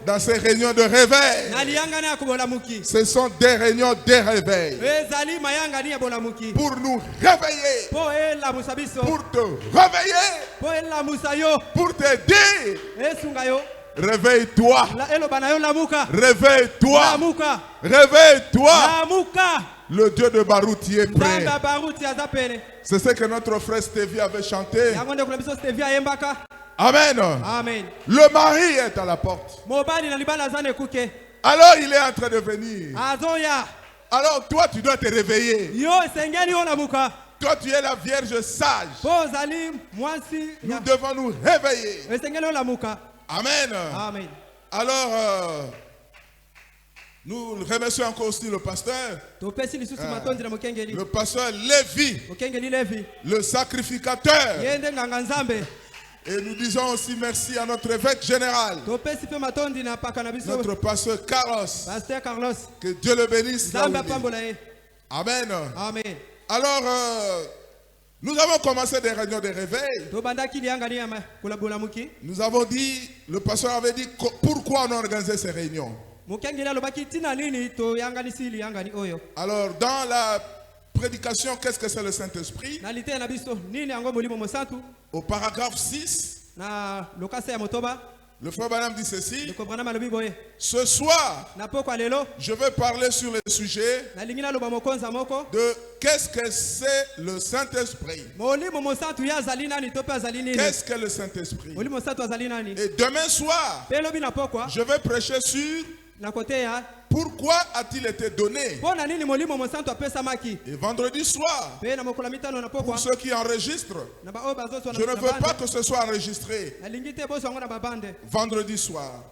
Dans ces réunions de réveil, ce sont des réunions de réveil pour nous réveiller, pour te réveiller, pour te dire réveille-toi, réveille-toi, réveille-toi. Le Dieu de Barouti est prêt. C'est ce que notre frère Stevie avait chanté. Amen. Amen. Le mari est à la porte. Alors il est en train de venir. Alors toi tu dois te réveiller. Toi tu es la Vierge sage. Nous devons nous réveiller. Amen. Amen. Alors nous remercions encore aussi le pasteur. Le pasteur Lévi, le sacrificateur. Et nous disons aussi merci à notre évêque général, notre pasteur Carlos. Que Dieu le bénisse. Amen. Amen. Alors, nous avons commencé des réunions de réveil. Nous avons dit, le pasteur avait dit pourquoi on a organisé ces réunions. Alors, dans la prédication, qu'est-ce que c'est le Saint-Esprit? Au paragraphe 6, le frère Branham dit ceci: ce soir, je vais parler sur le sujet de qu'est-ce que c'est le Saint-Esprit. Qu'est-ce que le Saint-Esprit? Et demain soir, je vais prêcher sur pourquoi a-t-il été donné? Et vendredi soir, pour ceux qui enregistrent, je ne veux pas que ce soit enregistré. Vendredi soir,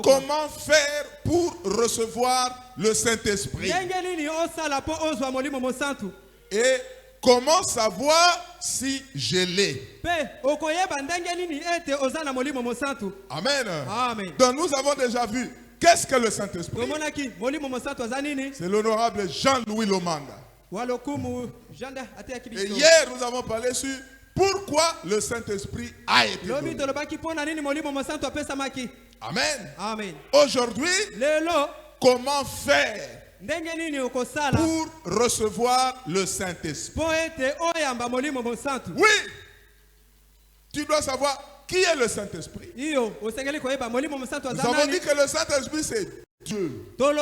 comment faire pour recevoir le Saint-Esprit? Et comment savoir si je l'ai? Amen. Amen. Donc nous avons déjà vu qu'est-ce que le Saint-Esprit. C'est l'honorable Jean-Louis Lomanda. Et hier nous avons parlé sur pourquoi le Saint-Esprit a été donné. Amen. Amen. Aujourd'hui, comment faire pour recevoir le Saint-Esprit? Oui, tu dois savoir qui est le Saint-Esprit. Nous avons dit que le Saint-Esprit c'est Dieu. C'est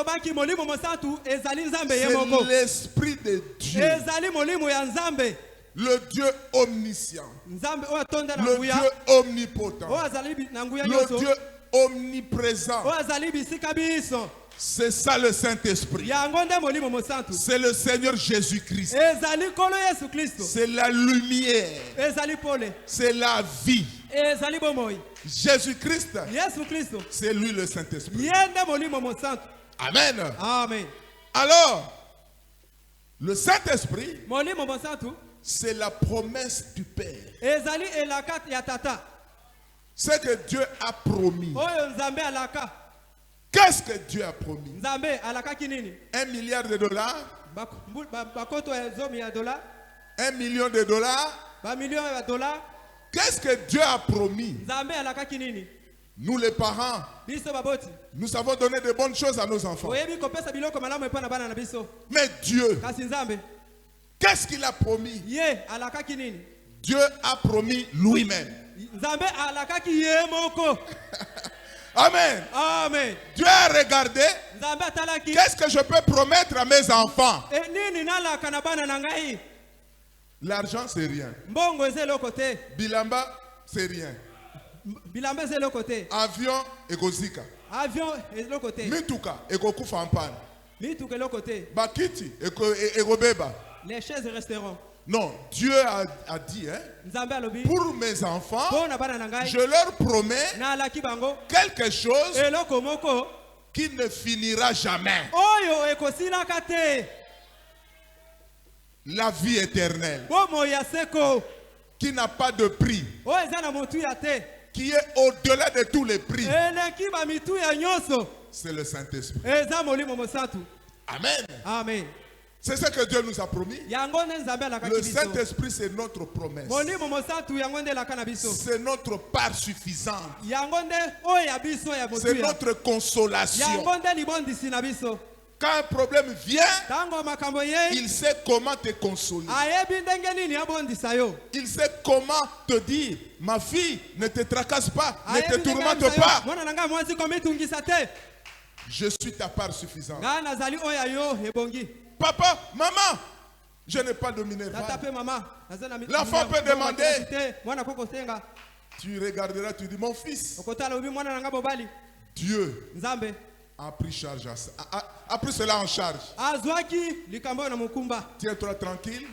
l'Esprit de Dieu. Le Dieu omniscient. Le Dieu omnipotent. Le Dieu omniprésent. C'est ça le Saint-Esprit. C'est le Seigneur Jésus-Christ. C'est la lumière. C'est la vie. Jésus-Christ, c'est lui le Saint-Esprit. Amen. Amen. Alors, le Saint-Esprit, c'est la promesse du Père. Ce que Dieu a promis. Qu'est-ce que Dieu a promis? 1 milliard de dollars? 1 million de dollars? Qu'est-ce que Dieu a promis? Nous les parents, nous savons donner de bonnes choses à nos enfants. Mais Dieu, qu'est-ce qu'il a promis? Dieu a promis lui-même. Amen. Amen. Dieu a regardé. Qu'est-ce que je peux promettre à mes enfants? L'argent, c'est rien. Bilamba, c'est rien. Avion, ekozika. Mituka, ekokufa en panne. Bakiti, ekobeba. Les chaises resteront. Non, Dieu a dit, pour mes enfants, je leur promets quelque chose qui ne finira jamais. La vie éternelle, qui n'a pas de prix, qui est au-delà de tous les prix. C'est le Saint-Esprit. Amen. Amen. C'est ce que Dieu nous a promis. Le Saint-Esprit, c'est notre promesse. C'est notre part suffisante. C'est notre consolation. Quand un problème vient, il sait comment te consoler. Il sait comment te dire, ma fille, ne te tracasse pas, ne te tourmente pas. Je suis ta part suffisante. Papa, maman, je n'ai pas de minerval. L'enfant peut demander. Tu regarderas, tu dis, mon fils. Dieu a pris charge a pris cela en charge. Tiens-toi tranquille.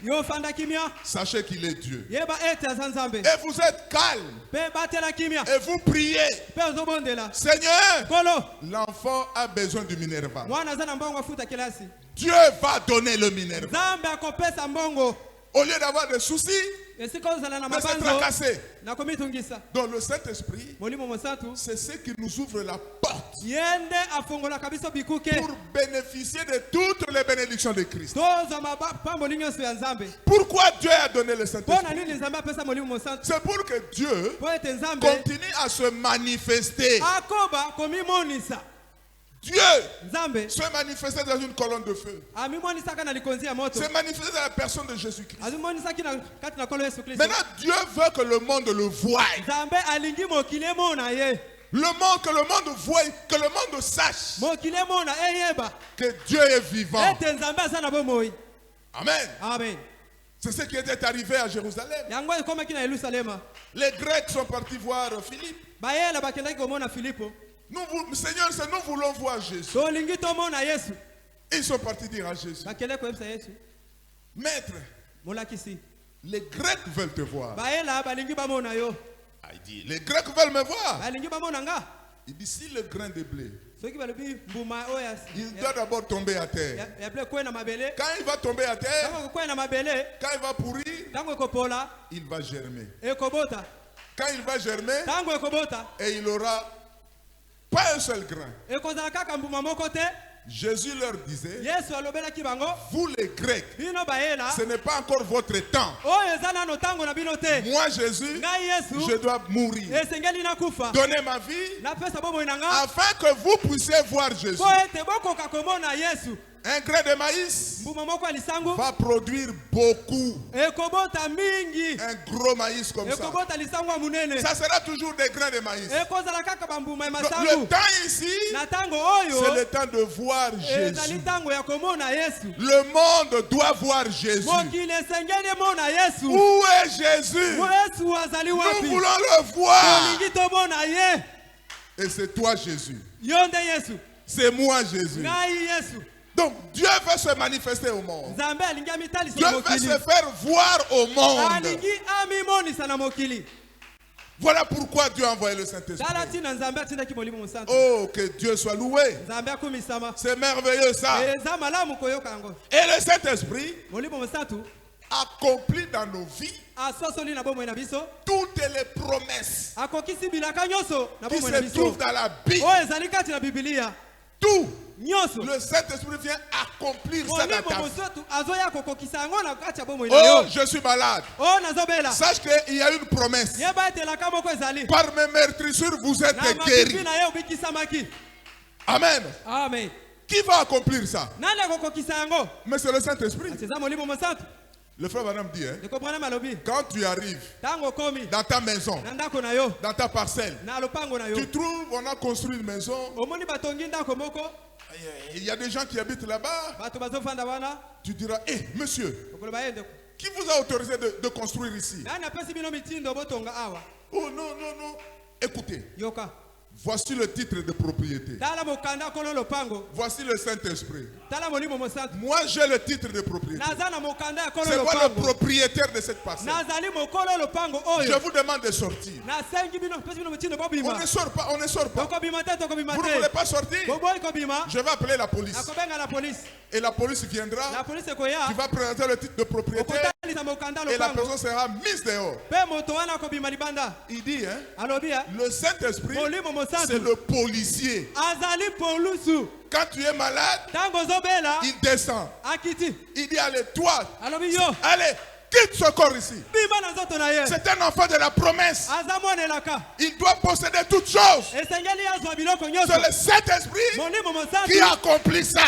Sachez qu'il est Dieu. Et vous êtes calme. Et vous priez. Seigneur, l'enfant a besoin du minerval. Dieu va donner le minerval. Au lieu d'avoir des soucis, de se tracasser. Donc le Saint-Esprit, c'est ce qui nous ouvre la porte pour bénéficier de toutes les bénédictions de Christ. Pourquoi Dieu a donné le Saint-Esprit? C'est pour que Dieu continue à se manifester. Dieu se manifestait dans une colonne de feu. Se manifestait dans la personne de Jésus-Christ. Maintenant, Dieu veut que le monde le voie. Que le monde voie, que le monde sache que Dieu est vivant. Amen. Amen. C'est ce qui était arrivé à Jérusalem. Les Grecs sont partis voir Philippe. Seigneur, nous voulons voir Jésus. Ils sont partis dire à Jésus, Maître, les Grecs veulent te voir. Il dit, les Grecs veulent me voir. Il dit, si le grain de blé, il doit d'abord tomber à terre. Quand il va tomber à terre, quand il va pourrir, il va germer. Quand il va germer, et il aura pas un seul grain. Jésus leur disait, vous les Grecs, ce n'est pas encore votre temps. Moi Jésus, je dois mourir, donner ma vie, afin que vous puissiez voir Jésus. Un grain de maïs va produire beaucoup. Un gros maïs comme ça. Ça sera toujours des grains de maïs. Le temps ici, c'est le temps de voir Jésus. Le monde doit voir Jésus. Où est Jésus? Nous voulons le voir. Et c'est toi Jésus. C'est moi Jésus. Donc Dieu veut se manifester au monde. Dieu veut se faire voir au monde. Voilà pourquoi Dieu a envoyé le Saint-Esprit. Oh, que Dieu soit loué. C'est merveilleux ça. Et le Saint-Esprit accomplit dans nos vies toutes les promesses qui se trouvent dans la Bible. Tout. Le Saint-Esprit vient accomplir ça dans ta vie. Oh, je suis malade. Sache qu'il y a une promesse. Par mes meurtrissures, vous êtes guéris. Amen. Amen. Qui va accomplir ça? Mais c'est le Saint-Esprit. Le frère Branham dit, quand tu arrives dans ta maison, dans ta parcelle, tu trouves, on a construit une maison, il y a des gens qui habitent là-bas, tu diras, hé, monsieur, qui vous a autorisé de construire ici? Oh non, non, non, écoutez. Voici le titre de propriété. Voici le Saint-Esprit. Moi j'ai le titre de propriété. C'est moi le propriétaire de cette parcelle. Je vous demande de sortir. On ne sort pas, on ne sort pas. Vous ne voulez pas sortir? Je vais appeler la police. Et la police viendra. Tu vas présenter le titre de propriétaire. et la personne sera mise dehors. Il dit, le Saint-Esprit, c'est le policier. Quand tu es malade, il descend. Il dit, allez, toi, allez, quitte ce corps ici. C'est un enfant de la promesse. Il doit posséder toutes choses. C'est le Saint-Esprit qui accomplit ça.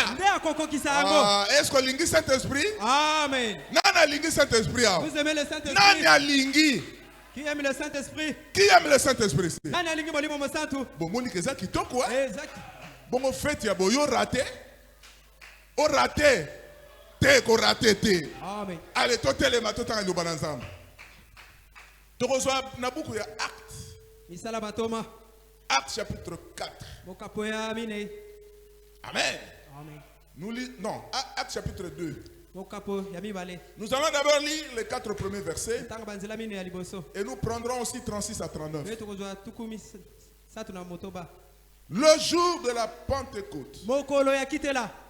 Est-ce que lingi Saint-Esprit? Amen. Nana lingi Saint-Esprit. Vous aimez le Saint-Esprit? Nana lingi. Qui aime le Saint-Esprit? Qui aime le Saint-Esprit? Nana lingi molimo mosantu. Bon, Monique, ça qui toque quoi? Exact. Bon, en fait, il y a beau raté. On raté. T'es qu'on raté. Amen. Allez, toi, t'es les matins, nous allons ensemble. Tu reçois beaucoup d'actes. Acte chapitre 4. Amen. Amen. Nous lisons, non, Acte chapitre 2. Nous allons d'abord lire les 4 premiers versets. Et nous prendrons aussi 36 à 39. Le jour de la Pentecôte,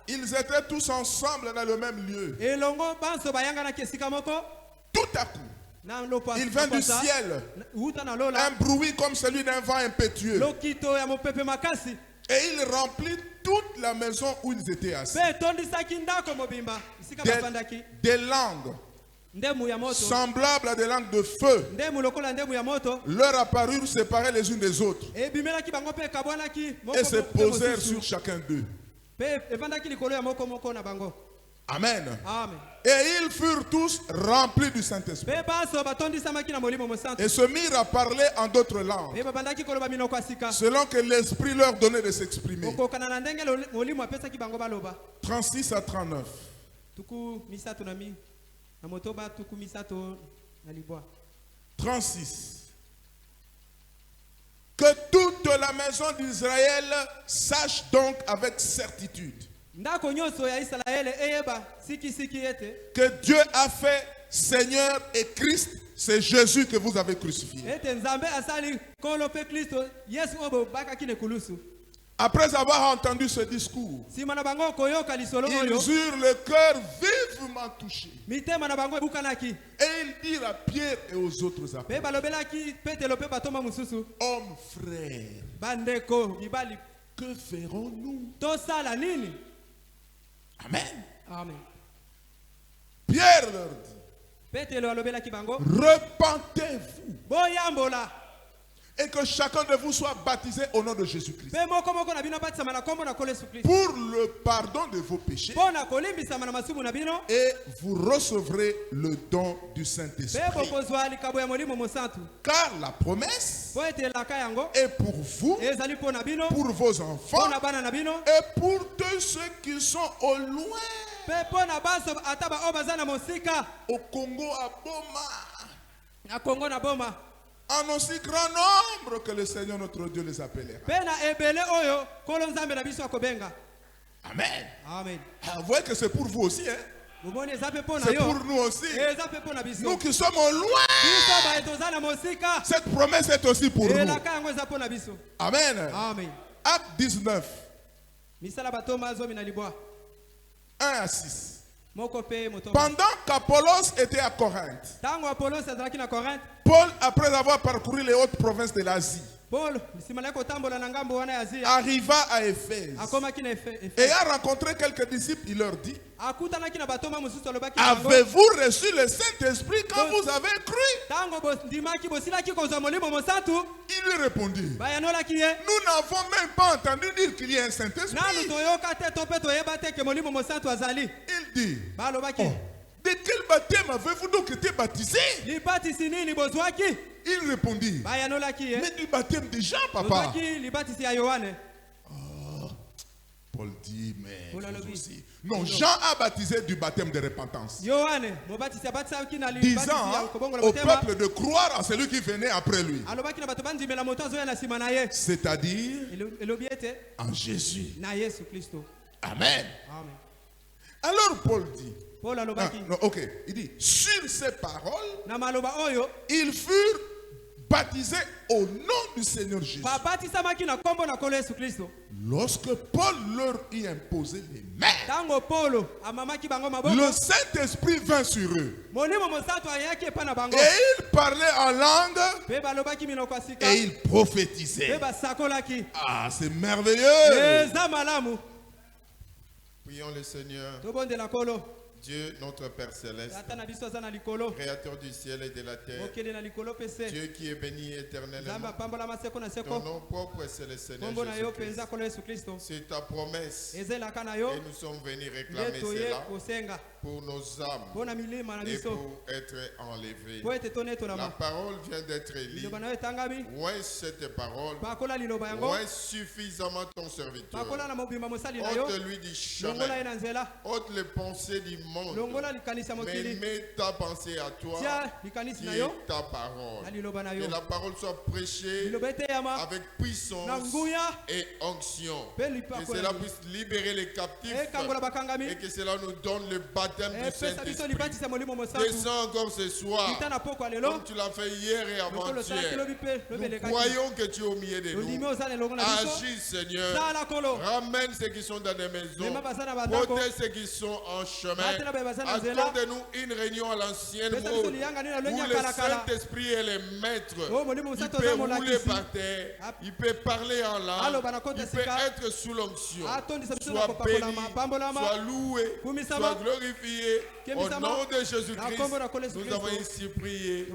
ils étaient tous ensemble dans le même lieu. Tout à coup, il vint du ciel un bruit comme celui d'un vent impétueux. Et il remplit toute la maison où ils étaient assis. Des langues semblables à des langues de feu leur apparurent séparées les unes des autres et se posèrent sur chacun d'eux. Amen. Et ils furent tous remplis du Saint-Esprit et se mirent à parler en d'autres langues selon que l'Esprit leur donnait de s'exprimer. 36 à 39. 36. Que toute la maison d'Israël sache donc avec certitude que Dieu a fait Seigneur et Christ, c'est Jésus que vous avez crucifié. Après avoir entendu ce discours, ils eurent le cœur vivement touché. Et ils dirent à Pierre et aux autres apôtres, hommes frères, que ferons-nous? Amen. Amen. Pierre leur dit, repentez-vous et que chacun de vous soit baptisé au nom de Jésus-Christ pour le pardon de vos péchés, et vous recevrez le don du Saint-Esprit. Car la promesse est pour vous, pour vos enfants et pour tous ceux qui sont au loin, au Congo, à Boma, en aussi grand nombre que le Seigneur notre Dieu les appellera. Amen. Amen. Vous voyez que c'est pour vous aussi, hein? C'est pour nous aussi. Nous qui sommes au loin, cette promesse est aussi pour nous. Amen. Amen. Acte 19. 1 à 6. Pendant qu'Apollos était à Corinthe, Paul, après avoir parcouru les hautes provinces de l'Asie, arriva à Éphèse et a rencontré quelques disciples. Il leur dit, avez-vous reçu le Saint-Esprit quand vous avez cru? Il lui répondit, nous n'avons même pas entendu dire qu'il y a un Saint-Esprit. Il dit, de quel baptême avez-vous donc été baptisé? Il répondit, mais du baptême de Jean, papa. Paul dit, mais vous aussi. Non, Jean a baptisé du baptême de repentance, disant au peuple de croire à celui qui venait après lui, c'est-à-dire en Jésus. Amen. Alors Paul dit, il dit, sur ces paroles, ils furent baptisés au nom du Seigneur Jésus. Lorsque Paul leur y imposait les mains, le Saint-Esprit vint sur eux. Et ils parlaient en langue et ils prophétisaient. Ah, c'est merveilleux. Prions le Seigneur. Dieu, notre Père Céleste, Créateur du ciel et de la terre, Dieu qui est béni éternellement, ton nom propre c'est le Seigneur Jésus-Christ. C'est ta promesse et nous sommes venus réclamer cela pour nos âmes et pour être enlevés. La parole vient d'être lue. Ouais, cette parole, ouais, suffisamment ton serviteur. Ôte lui du chemin, ôte les pensées du monde, mais mets ta pensée à toi, qui est ta parole. Que la parole soit prêchée avec puissance et onction. Que cela puisse libérer les captifs et que cela nous donne le baptême du Saint-Esprit. Descends encore ce soir, comme tu l'as fait hier et avant-hier. Nous croyons que tu es au milieu de nous. Agis, Seigneur. Ramène ceux qui sont dans des maisons. Protège ceux qui sont en chemin. Accorde-nous une réunion à l'ancienne mode où le Saint-Esprit est le maître. Il peut rouler par terre, il peut parler en langue, il peut être sous l'onction. Sois béni, sois loué, sois glorifié. Au nom de Jésus-Christ, nous avons ici prié.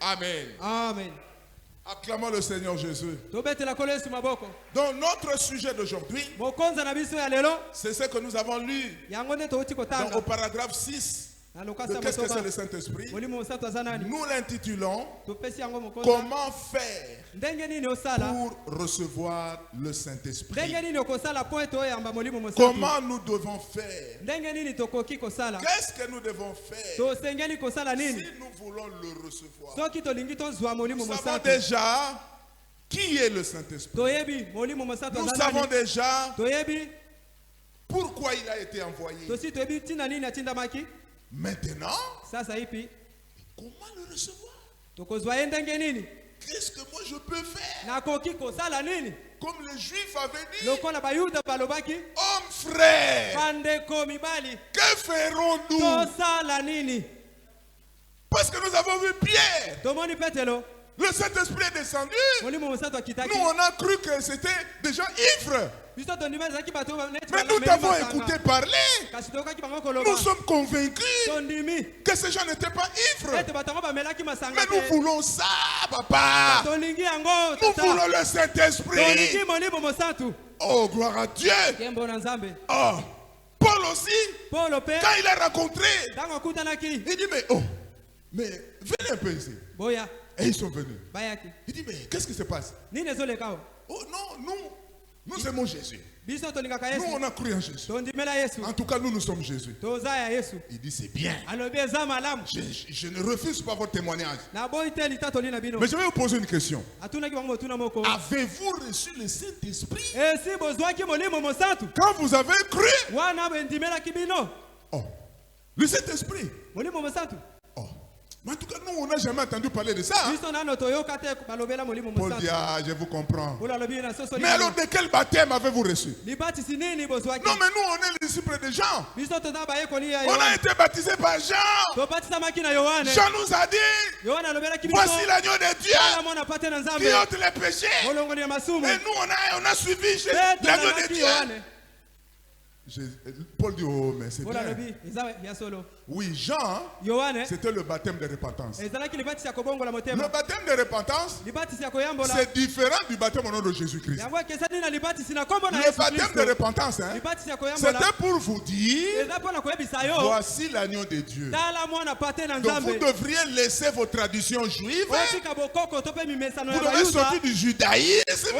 Amen. Amen. Acclamons le Seigneur Jésus. Donc notre sujet d'aujourd'hui, c'est ce que nous avons lu au paragraphe 6. Qu'est-ce que c'est le Saint-Esprit? Nous l'intitulons Comment faire pour recevoir le Saint-Esprit? Comment nous devons faire? Qu'est-ce que nous devons faire si nous voulons le recevoir? Nous savons déjà qui est le Saint-Esprit. Nous savons déjà pourquoi il a été envoyé. Maintenant, comment le recevoir? Qu'est-ce que moi je peux faire? Comme le juif avait dit, homme frère, que ferons-nous? Parce que nous avons vu Pierre. Le Saint-Esprit est descendu. Nous on a cru que c'était déjà ivre. Mais nous t'avons écouté parler. Nous sommes convaincus que ces gens n'étaient pas ivres. Mais nous voulons ça, papa. Nous voulons le Saint-Esprit. Oh, gloire à Dieu. Oh, Paul aussi, quand il a rencontré, il dit, mais venez un peu ici. Et ils sont venus. Il dit, mais qu'est-ce qui se passe? Oh non, nous aimons Jésus. Nous, on a cru en Jésus. En tout cas, nous sommes Jésus. Il dit, c'est bien. Je ne refuse pas votre témoignage. Mais je vais vous poser une question. Avez-vous reçu le Saint-Esprit quand vous avez cru? Oh, le Saint-Esprit. Oh. Mais en tout cas, nous, on n'a jamais entendu parler de ça. Paul dit, je vous comprends. Mais alors, de quel baptême avez-vous reçu? Non, mais nous, on est les disciples de Jean. On a été baptisés par Jean. Jean nous a dit, voici l'agneau de Dieu qui ôte les péchés. Et nous, on a suivi l'agneau de Dieu. Paul dit, oh, mais c'est bien. Oui, Jean, c'était le baptême de repentance. Le baptême de repentance, c'est différent du baptême au nom de Jésus-Christ. Le baptême de repentance, c'était pour vous dire, voici l'agneau de Dieu. Donc vous devriez laisser vos traditions juives. Vous devez sortir du judaïsme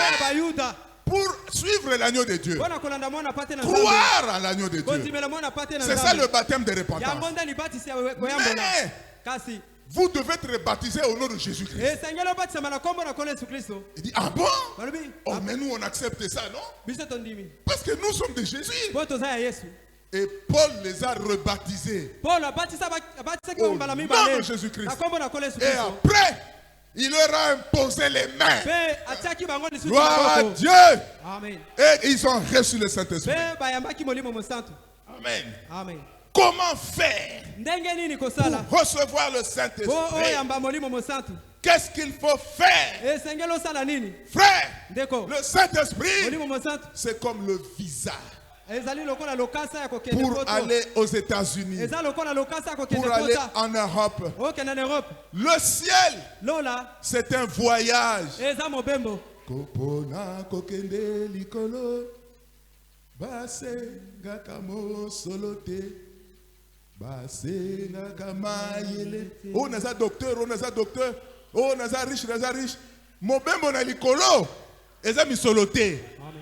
pour suivre l'agneau de Dieu. Croire à l'agneau de Dieu. C'est ça le baptême de repentance. Mais vous devez être baptisé au nom de Jésus-Christ. Il dit, ah bon? Oh, mais nous on accepte ça, non? Parce que nous sommes de Jésus. Et Paul les a rebaptisés au nom de Jésus-Christ. Et après, Il leur a imposé les mains. Gloire à Dieu. Amen. Et ils ont reçu le Saint-Esprit. Amen. Amen. Comment faire pour recevoir le Saint-Esprit? Qu'est-ce qu'il faut faire? Frère, le Saint-Esprit, c'est comme le visa pour aller aux États-Unis, pour aller en Europe. Le ciel, c'est un voyage. On a docteur, oh, naza riche. Mobembo na likolo, eza misolote,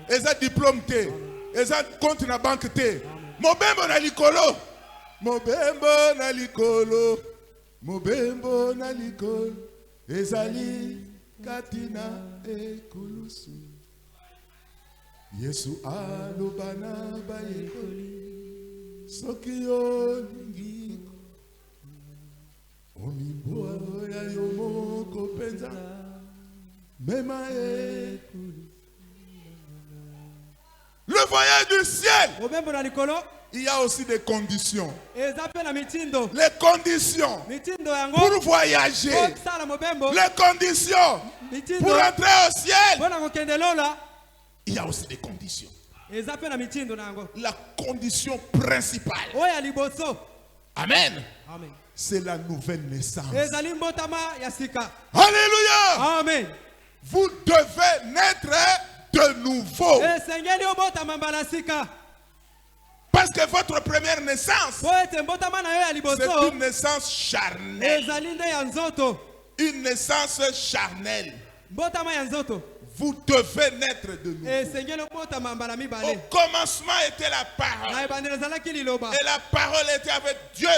eza diplôme te, eza compte na banque te. Mobembo na likolo, ezali katina ekulusu. Yesu alobana bayekoli, soki olingi. Le voyage du ciel, il y a aussi des conditions. Les conditions pour voyager, les conditions pour entrer au ciel, il y a aussi des conditions. La condition principale, amen, c'est la nouvelle naissance. Alléluia. Amen. Vous devez naître de nouveau. Parce que votre première naissance, c'est une naissance charnelle. Une naissance charnelle. Vous devez naître de nouveau. Au commencement était la parole. Et la parole était avec Dieu.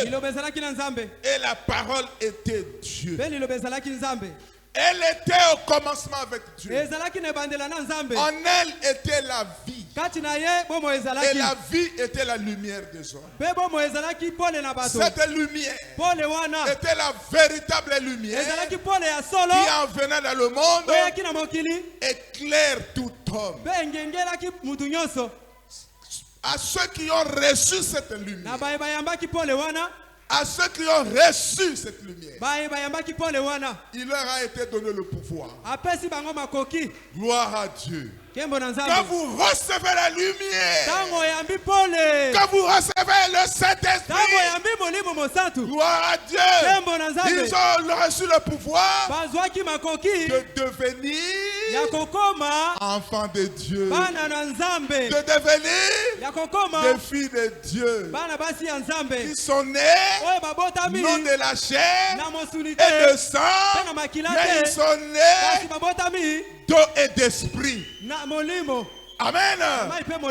Et la parole était Dieu. Elle était au commencement avec Dieu. En elle était la vie. Et la vie était la lumière des hommes. Cette lumière était la véritable lumière qui, en venant dans le monde, éclaire tout homme. À ceux qui ont reçu cette lumière, à ceux qui ont reçu cette lumière, il leur a été donné le pouvoir. Gloire à Dieu. Quand vous recevez la lumière, quand vous recevez le Saint-Esprit, gloire à Dieu, ils ont reçu le pouvoir de devenir enfants de Dieu, de devenir des filles de Dieu, qui sont nés non de la chair et de sang, mais ils sont nés d'eau et d'esprit. Amen.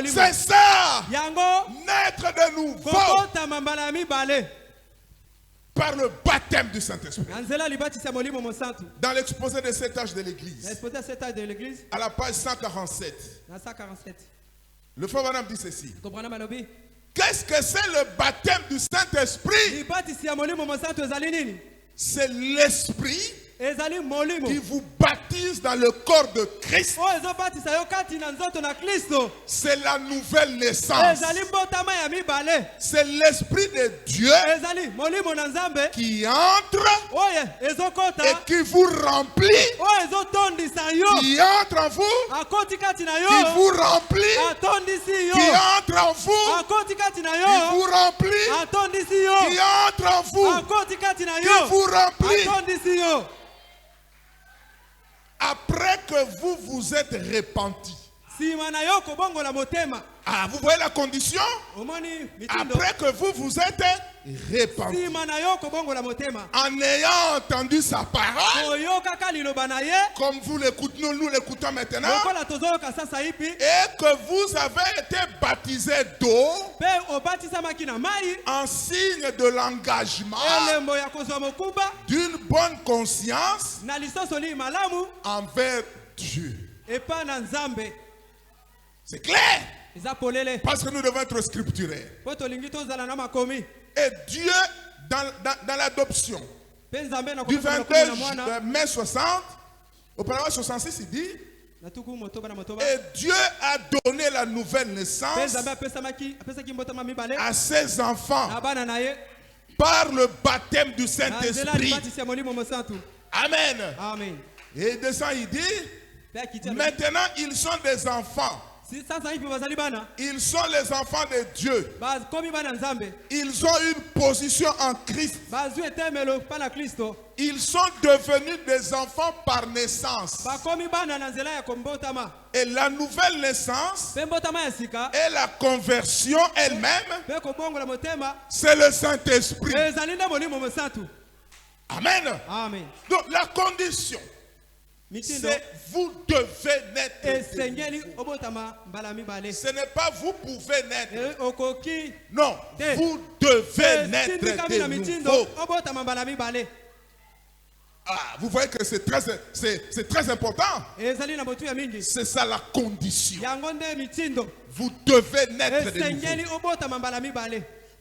C'est ça. Naître de nouveau par le baptême du Saint-Esprit. Dans l'exposé de cet âge de l'Église, à la page 147, le frère Branham dit ceci. Qu'est-ce que c'est le baptême du Saint-Esprit? C'est l'Esprit qui vous baptise dans le corps de Christ. C'est la nouvelle naissance. C'est l'Esprit de Dieu qui entre et qui vous remplit, qui entre en vous, qui vous remplit, qui entre en vous, qui vous remplit, qui entre en vous, qui vous remplit. Après que vous vous êtes repenti. Ah, vous voyez la condition? Après que vous vous êtes repenti, en ayant entendu sa parole, comme nous l'écoutons maintenant, et que vous avez été baptisé d'eau en signe de l'engagement d'une bonne conscience envers Dieu. C'est clair. Parce que nous devons être scripturaires. Et Dieu, dans l'adoption, du 22 mai 60, au paragraphe 66, il dit, et Dieu a donné la nouvelle naissance à ses enfants par le baptême du Saint-Esprit. Amen. Amen. Et il descend, il dit, maintenant ils sont des enfants. Ils sont les enfants de Dieu. Ils ont une position en Christ. Ils sont devenus des enfants par naissance. Et la nouvelle naissance et la conversion elle-même, c'est le Saint-Esprit. Amen. Amen. Donc la condition, c'est vous devez naître de nouveau. Ce n'est pas vous pouvez naître. Non, vous devez naître de nouveau. Ah, vous voyez que c'est très important. C'est ça la condition. Vous devez naître de nouveau.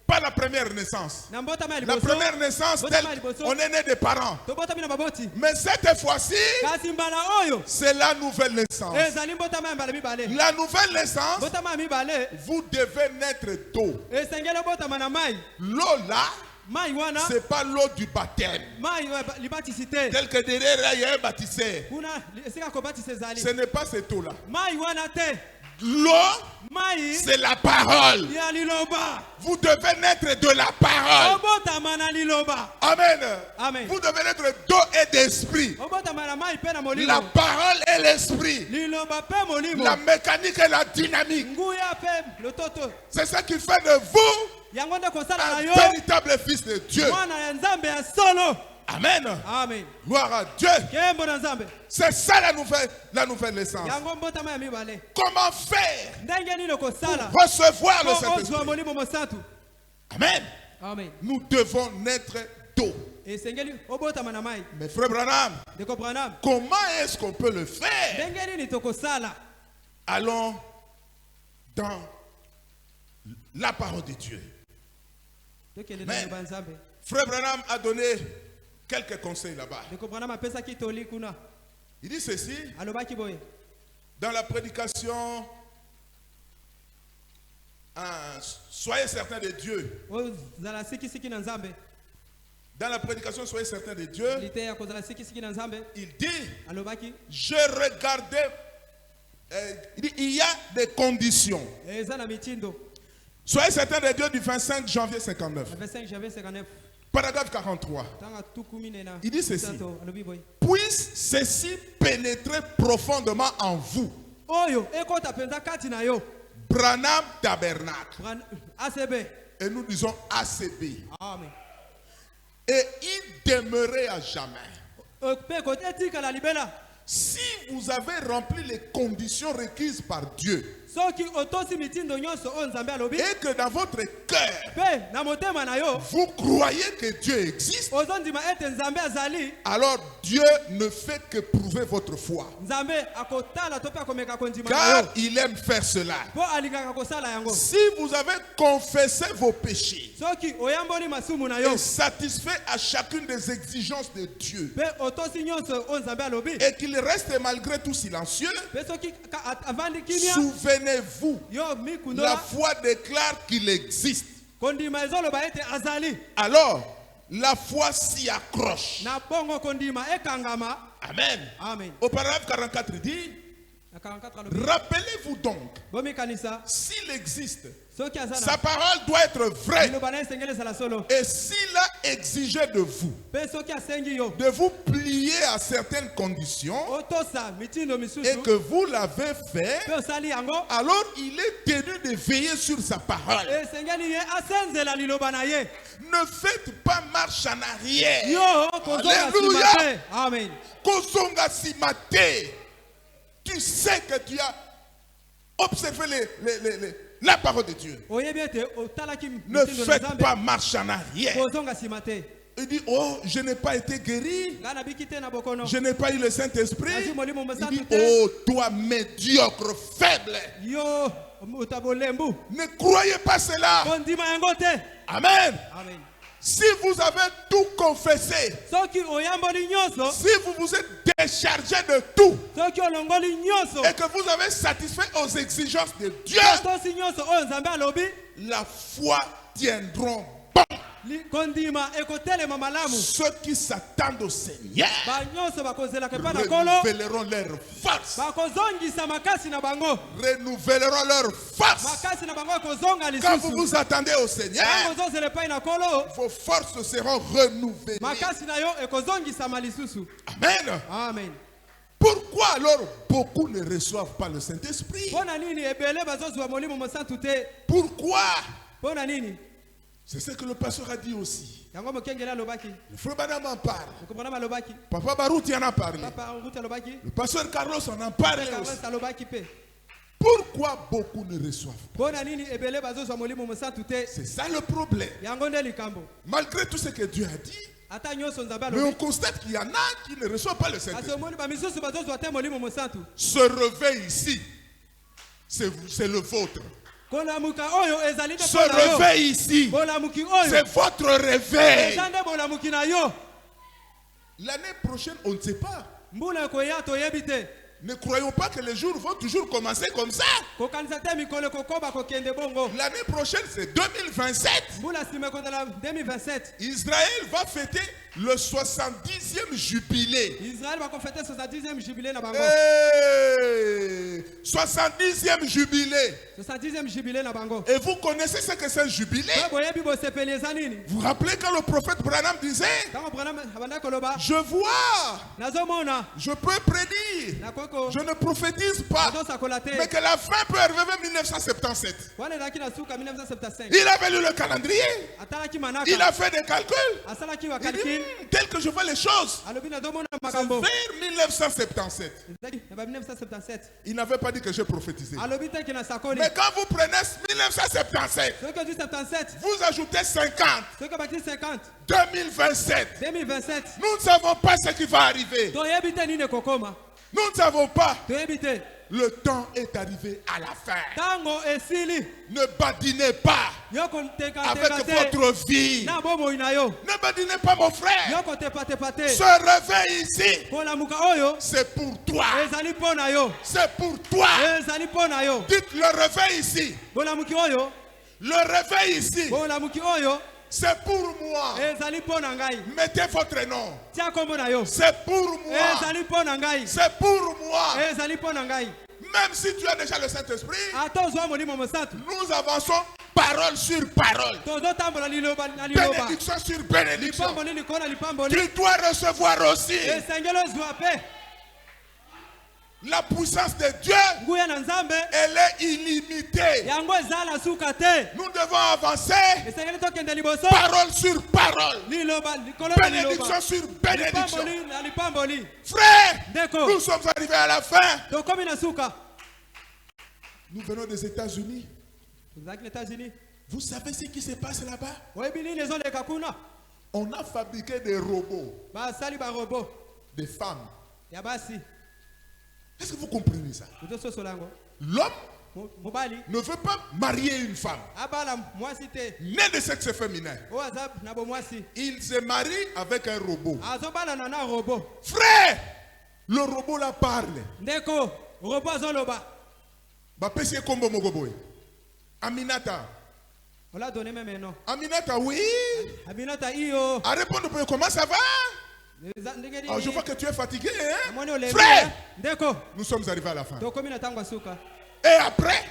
Pas la première naissance. La première naissance, on est né des parents. Mais cette fois-ci, c'est la nouvelle naissance. La nouvelle naissance, vous devez naître d'eau. L'eau là, c'est pas l'eau du baptême. Tel que derrière il y a un baptisé. Ce n'est pas cette eau là. L'eau, c'est la parole. Vous devez naître de la parole. Amen. Amen. Vous devez naître d'eau et d'esprit. La parole et l'esprit. La mécanique et la dynamique. C'est ça qui fait de vous un véritable fils de Dieu. Amen. Amen. Gloire à Dieu. C'est ça la nouvelle naissance. Comment faire pour recevoir le Saint-Esprit? Amen. Amen. Nous devons naître d'eau. Mais frère Branham, comment est-ce qu'on peut le faire? Allons dans la parole de Dieu. Amen. Frère Branham a donné quelques conseils là-bas. Il dit ceci, dans la prédication, soyez certains de Dieu. Dans la prédication, soyez certains de Dieu. Il dit, je regardais, il y a des conditions. Soyez certains de Dieu du 25 janvier 59. Paragraphe 43. Il dit ceci. Puisse ceci pénétrer profondément en vous. Branham Tabernacle. Et nous disons ACB. Amen. Et il demeurait à jamais. Si vous avez rempli les conditions requises par Dieu, et que dans votre cœur, vous croyez que Dieu existe, alors Dieu ne fait que prouver votre foi. Car il aime faire cela. Si vous avez confessé vos péchés et satisfait à chacune des exigences de Dieu, et qu'il reste malgré tout silencieux, souvenez-vous, la foi déclare qu'il existe. Alors, la foi s'y accroche. Amen. Amen. Au paragraphe 44, il dit, rappelez-vous donc, s'il existe, sa parole doit être vraie. Et s'il a exigé de vous plier à certaines conditions, et que vous l'avez fait, alors il est tenu de veiller sur sa parole. Ne faites pas marche en arrière. Alléluia. Amen. Tu sais que tu as observé la parole de Dieu. Ne faites pas marche en arrière. Il dit, oh, je n'ai pas été guéri. Je n'ai pas eu le Saint-Esprit. Il dit, oh, toi médiocre, faible. Ne croyez pas cela. Amen. Amen. Amen. si vous avez tout confessé, si vous vous êtes déchargé de tout, et que vous avez satisfait aux exigences de Dieu, la foi tiendront bon. Ceux qui s'attendent au Seigneur renouvelleront leur force. Renouvelleront leur force. Quand vous vous attendez au Seigneur, vos forces seront renouvelées. Amen. Amen. Pourquoi alors beaucoup ne reçoivent pas le Saint-Esprit? Pourquoi? C'est ce que le pasteur a dit aussi. Le frère Badam en parle. Papa Barouti en a parlé. Le pasteur Carlos en a parlé aussi. Pourquoi beaucoup ne reçoivent pas? C'est ça le problème. Malgré tout ce que Dieu a dit, mais on constate qu'il y en a qui ne reçoivent pas le Saint-Esprit. Ce réveil ici, c'est le vôtre. Ce réveil ici, c'est votre réveil. L'année prochaine, on ne sait pas. Ne croyons pas que les jours vont toujours commencer comme ça. L'année prochaine, c'est 2027. Israël va fêter le 70e jubilé. 70e jubilé. Et vous connaissez ce que c'est un jubilé? Vous vous rappelez quand le prophète Branham disait, je vois, je peux prédire, je ne prophétise pas, mais que la fin peut arriver en 1977. Il avait lu le calendrier, il a fait des calculs, il dit, tel que je vois les choses, c'est vers 1977. Il n'avait pas dit que j'ai prophétisé. Mais quand vous prenez 1977, vous ajoutez 50. 2027. Nous ne savons pas ce qui va arriver. Nous ne savons pas. Le temps est arrivé à la fin. Ne badinez pas avec votre vie. Ne badinez pas, mon frère. Ce réveil ici, c'est pour toi. C'est pour toi. Dites le réveil ici. Le réveil ici, c'est pour moi. Mettez votre nom. C'est pour moi. C'est pour moi. Même si tu as déjà le Saint-Esprit, nous avançons parole sur parole, bénédiction sur bénédiction. Tu dois recevoir aussi. La puissance de Dieu, elle est illimitée. Nous devons avancer parole sur parole, bénédiction sur bénédiction. Frère, nous sommes arrivés à la fin. Nous venons des États-Unis. Vous savez ce qui se passe là-bas? On a fabriqué des robots, des femmes. Est-ce que vous comprenez ça? L'homme ne veut pas marier une femme née de sexe féminin. Il se marie avec un robot. Frère, le robot là parle. Aminata. Aminata, oui. À répondre, comment ça va? Oh, je vois que tu es fatigué, hein? Frère, nous sommes arrivés à la fin. Et après,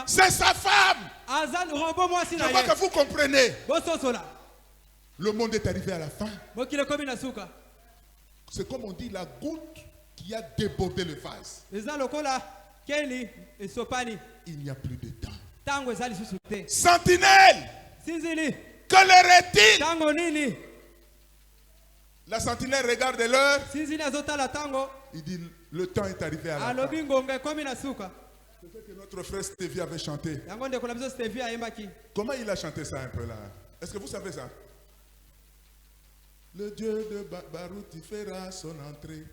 c'est sa femme. Je vois que vous comprenez. Le monde est arrivé à la fin. C'est comme on dit, la goutte qui a débordé le vase. Il n'y a plus de temps. Sentinelle, que leur est-il? La sentinelle regarde l'heure. Il dit, le temps est arrivé à la fin. C'est ce que notre frère Stevie avait chanté. Comment il a chanté ça un peu là? Est-ce que vous savez ça? Le Dieu de Barouti fera son entrée.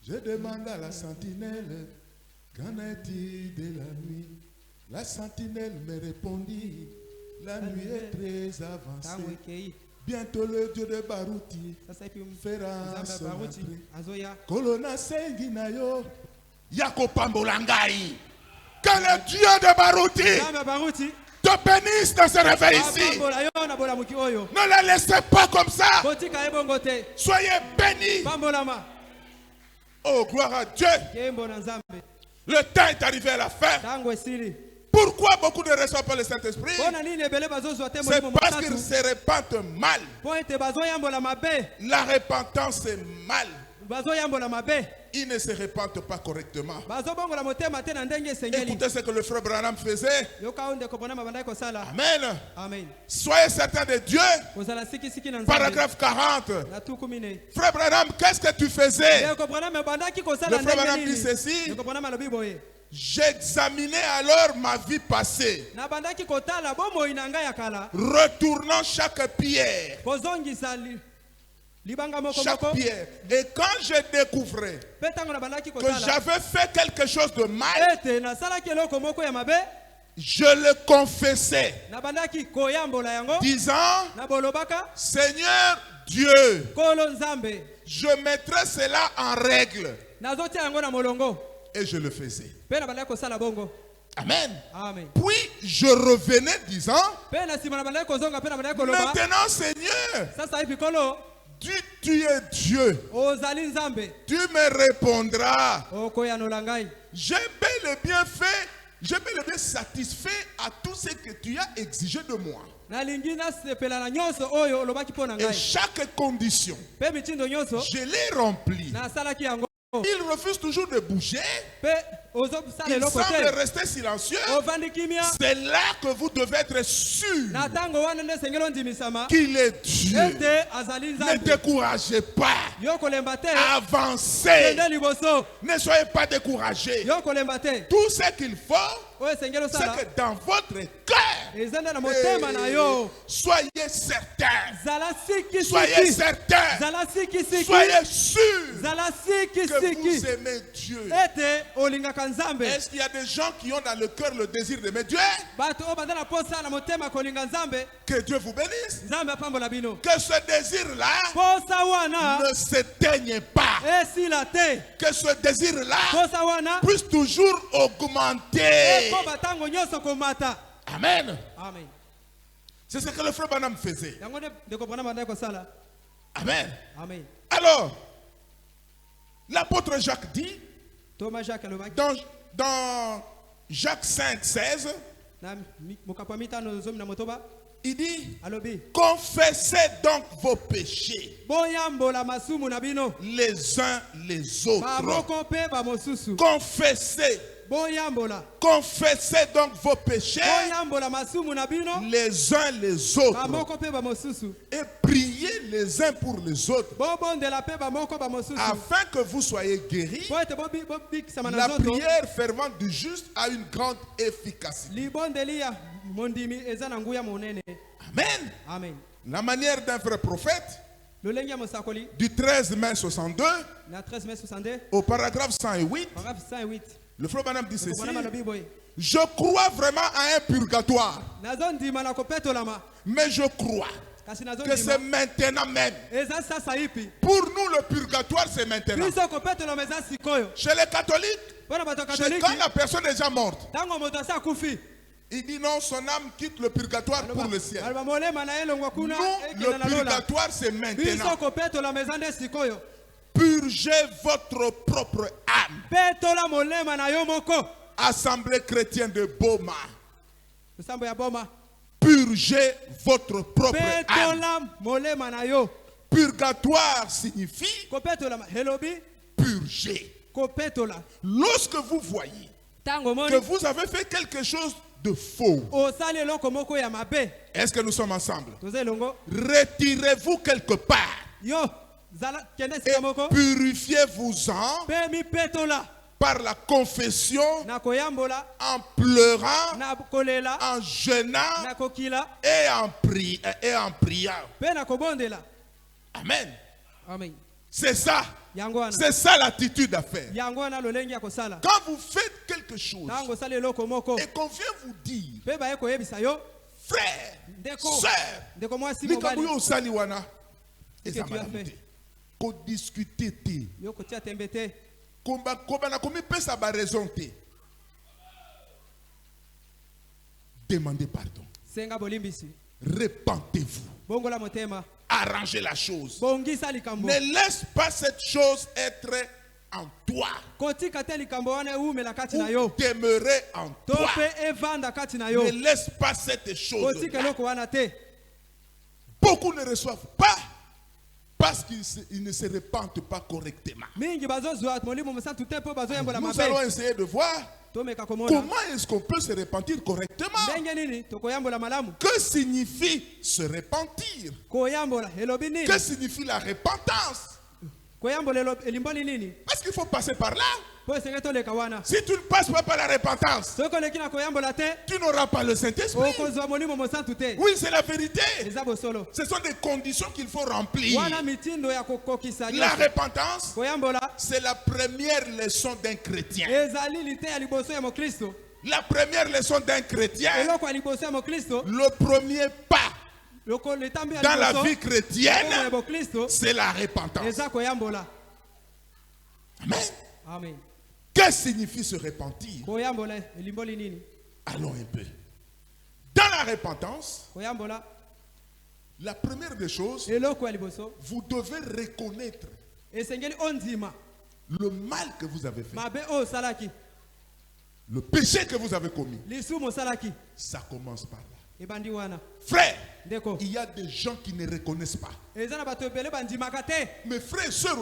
Je demande à la sentinelle, qu'en est-il de la nuit? La sentinelle me répondit, la nuit est très avancée. Bientôt le Dieu de Barouti fera son entrée. Kolona sengi na yo yako pambolangai. Que le Dieu de Barouti te bénisse dans ce réveil ici. Ne la laissez pas comme ça. Soyez bénis. Oh, gloire à Dieu. Le temps est arrivé à la fin. Pourquoi beaucoup ne reçoivent pas le Saint-Esprit? C'est parce qu'ils se répandent mal. La repentance est mal. Ils ne se répandent pas correctement. Écoutez ce que le frère Branham faisait. Amen. Amen. Soyez certains de Dieu. Paragraphe 40. Frère Branham, qu'est-ce que tu faisais? Le frère Branham dit ceci. J'examinais alors ma vie passée, retournant chaque pierre. Chaque pierre. Et quand je découvrais que j'avais fait quelque chose de mal, je le confessais, disant, Seigneur Dieu, je mettrai cela en règle. Et je le faisais. Amen. Amen. Puis je revenais disant, maintenant Seigneur, tu es Dieu. Tu me répondras. J'ai bel et bien fait, j'ai bel et bien satisfait à tout ce que tu as exigé de moi. Et chaque condition, je l'ai remplie. Il refuse toujours de bouger. Il semble rester silencieux. C'est là que vous devez être sûr qu'il est Dieu. Ne découragez pas. Avancez. Ne soyez pas découragés. Tout ce qu'il faut, c'est que dans votre cœur, soyez certains. Soyez certains. Soyez sûrs que vous aimez Dieu. Est-ce qu'il y a des gens qui ont dans le cœur le désir d'aimer Dieu? Que Dieu vous bénisse. Que ce désir-là ne s'éteigne pas. Que ce désir-là puisse toujours augmenter. Amen. C'est ce que le frère Branham faisait. Amen. Alors, l'apôtre Jacques dit, dans Jacques 5, 16, il dit, confessez donc vos péchés les uns les autres. Confessez. Confessez donc vos péchés les uns les autres et priez les uns pour les autres afin que vous soyez guéris. La prière fervente du juste a une grande efficacité. Amen. La manière d'un vrai prophète du 13 mai 62 au paragraphe 108, le frère Branham dit ceci: je crois vraiment à un purgatoire, mais je crois que c'est maintenant même. Pour nous, le purgatoire, c'est maintenant. Chez les catholiques, quand la personne est déjà morte, il dit non, son âme quitte le purgatoire pour le ciel. Nous, le purgatoire, c'est maintenant. Purgez votre propre âme. Assemblée chrétienne de Boma. Purgez votre propre âme. Purgatoire signifie purger. Lorsque vous voyez que vous avez fait quelque chose de faux, est-ce que nous sommes ensemble? Retirez-vous quelque part et purifiez-vous-en par la confession, en pleurant, en jeûnant et en priant. Amen. C'est ça. C'est ça l'attitude à faire. Quand vous faites quelque chose et qu'on vient vous dire, frère, sœur, qu'on discute, qu'on a raison, demandez pardon. Répentez-vous. Arrangez la chose. Ne laisse pas cette chose être en toi. Ou demeurer en toi. Ne laisse pas cette chose. Beaucoup ne reçoivent pas parce qu'ils ne se répandent pas correctement. Nous allons essayer de voir comment est-ce qu'on peut se repentir correctement. Que signifie se repentir? Que signifie la repentance? Parce qu'il faut passer par là. Si tu ne passes pas par la repentance, tu n'auras pas le Saint-Esprit. Oui, c'est la vérité. Ce sont des conditions qu'il faut remplir. La repentance, c'est la première leçon d'un chrétien. La première leçon d'un chrétien, le premier pas dans la vie chrétienne, c'est la repentance. Amen. Amen. Que signifie se repentir? Allons un peu. Dans la repentance, la première des choses, vous devez reconnaître le mal que vous avez fait. Le péché que vous avez commis. Ça commence par là. Frère, il y a des gens qui ne reconnaissent pas. Mes frères et sœurs,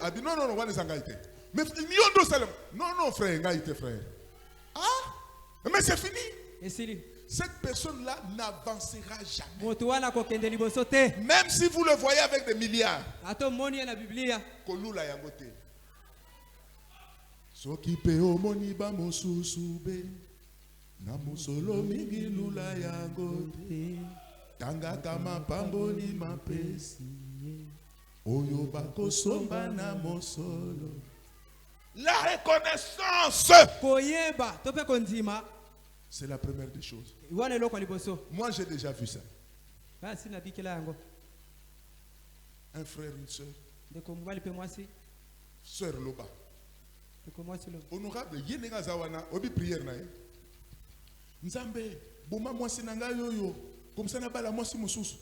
a dit non, non, non, mais non, frère, frère. Ah, mais c'est fini. Cette personne-là n'avancera jamais. Même si vous le voyez avec des milliards. La reconnaissance, c'est la première des choses. Moi, j'ai déjà vu ça. Un frère, une soeur. Sœur Loba. Honorable, yenenga zawana, obi prière na ye. Nzambe, boma mwasi nanga yoyo, comme ça na bala mwasi mususu.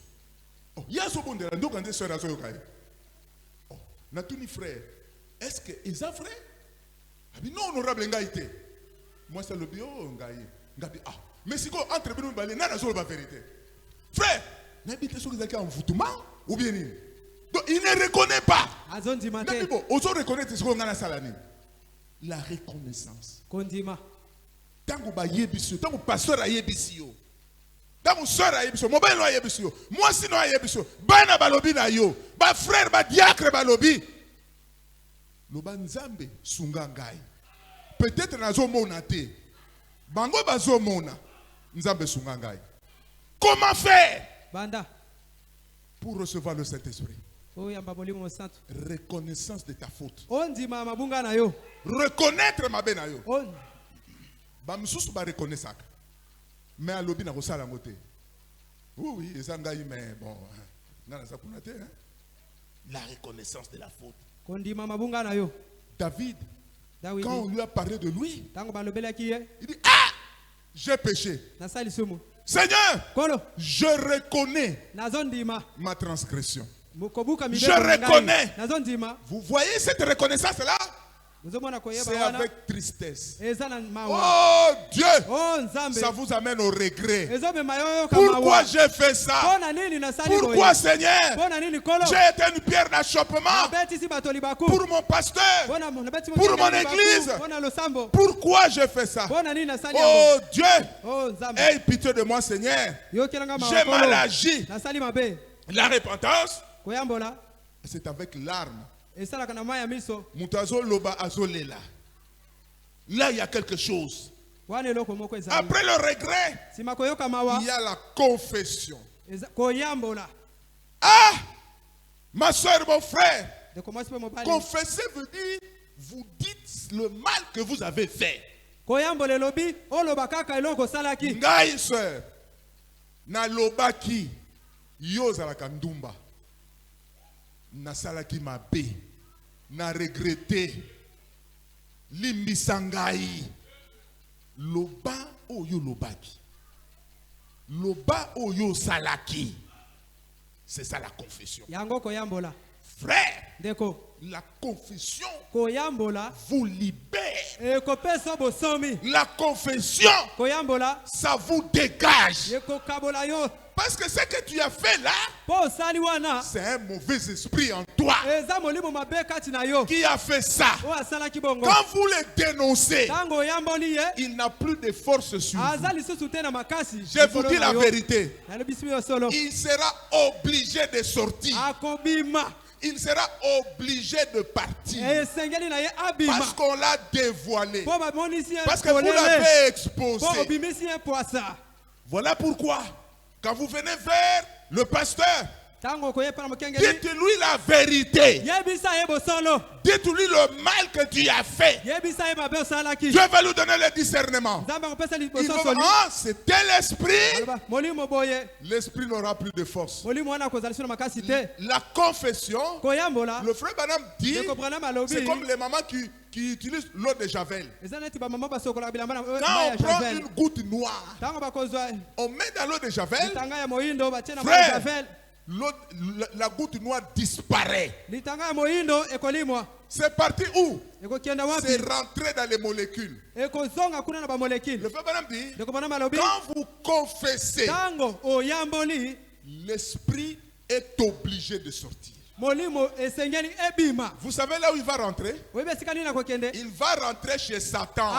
Oh, yaso bondela ndoka nde sœur azo yokai. Oh, na tuni frère, est-ce que ils a frère? Abi non honorable ngaite. Moi c'est le bio ngai. Ngabi ah, mais si ko entre bino balé na nazo ba vérité. Frère, n'habite so que en envoûtement ou bien ni. Donc il ne reconnaît pas. Mais bon, oso reconnaître ce qu'on a na salani. La reconnaissance. Tango ba yebiso, tango pasteur a yebiso. Tango sœur a yebiso, mo ben lo yebiso. Moi sino a yebiso. Bana balobi na yo, ba frère ba diacre balobi. Loba nzambe sunga ngai. Peut-être nazo mona te. Bango bazo mona. Nzambe sunga ngai. Comment faire? Banda. Pour recevoir le Saint-Esprit. Reconnaissance de ta faute. Reconnaître ma benayo. Bamsusu ba reconnaître ça. Mais à l'obi na ko sala ngote. Oui, ezangai mais bon, ngana za kunate hein. La reconnaissance de la faute. David, quand on lui a parlé de lui, il dit ah, j'ai péché. Seigneur, je reconnais ma transgression. Je reconnais. Vous voyez cette reconnaissance-là? C'est avec tristesse. Oh Dieu, ça vous amène au regret. Pourquoi j'ai fait ça? Pourquoi, Seigneur, j'ai été une pierre d'achoppement pour mon pasteur, pour mon église? Pourquoi j'ai fait ça? Oh Dieu, aie pitié de moi, Seigneur. J'ai mal agi. La repentance, c'est avec larmes. Là, il y a quelque chose. Après le regret, il y a la confession. Ah, ma soeur, mon frère, Confesser veut dire, vous dites le mal que vous avez fait. Ngai sœur, na lobaki, yo zalaka ndumba, na salaki mabe, na regretté, limbisangai, loba oyo lobaki, loba oyo salaki. C'est ça la confession. Frère, la confession vous libère. La confession, ça vous dégage. Parce que ce que tu as fait là, c'est un mauvais esprit en toi qui a fait ça. Quand vous le dénoncez, il n'a plus de force sur vous. Je vous dis la vérité. Il sera obligé de sortir. Il sera obligé de partir. Parce qu'on l'a dévoilé. Parce que vous l'avez exposé. Voilà pourquoi, quand vous venez vers le pasteur, dites-lui la vérité. Dites-lui le mal que tu as fait. Dieu va lui donner le discernement. Il va dire, ah, c'était l'esprit. L'esprit n'aura plus de force. La confession, le frère Branham dit, c'est comme les mamans qui utilisent l'eau de Javel. Quand on prend une goutte noire, on met dans l'eau de Javel, frère, la goutte noire disparaît. C'est parti où? C'est rentré dans les molécules. Le frère Branham dit, quand vous confessez, l'esprit est obligé de sortir. Vous savez là où il va rentrer? Il va rentrer chez Satan,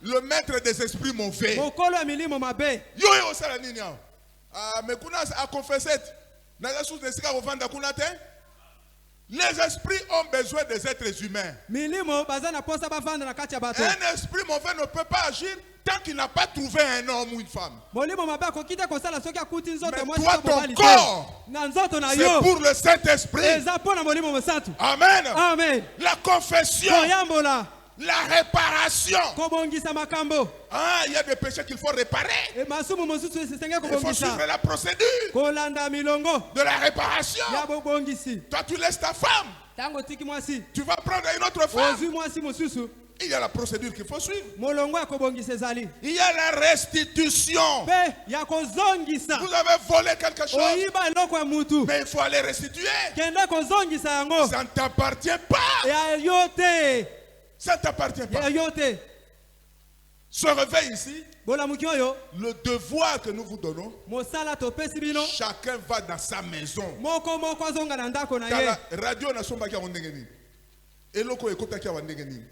le maître des esprits mauvais. Mais a confessé. Les esprits ont besoin des êtres humains. Un esprit mauvais ne peut pas agir tant qu'il n'a pas trouvé un homme ou une femme. Mais toi, ton corps, c'est pour le Saint-Esprit. Amen. Amen. La confession, la réparation. Ah, il y a des péchés qu'il faut réparer. Il faut suivre la procédure de la réparation. Toi, tu laisses ta femme. Tu vas prendre une autre femme. Il y a la procédure qu'il faut suivre. Il y a la restitution. Vous avez volé quelque chose, mais il faut aller restituer. Ça ne t'appartient pas. Ça ne t'appartient pas. Ce réveil ici, le devoir que nous vous donnons, chacun va dans sa maison. La radio n'a pas de eloko ekotaki ya ndenge nini.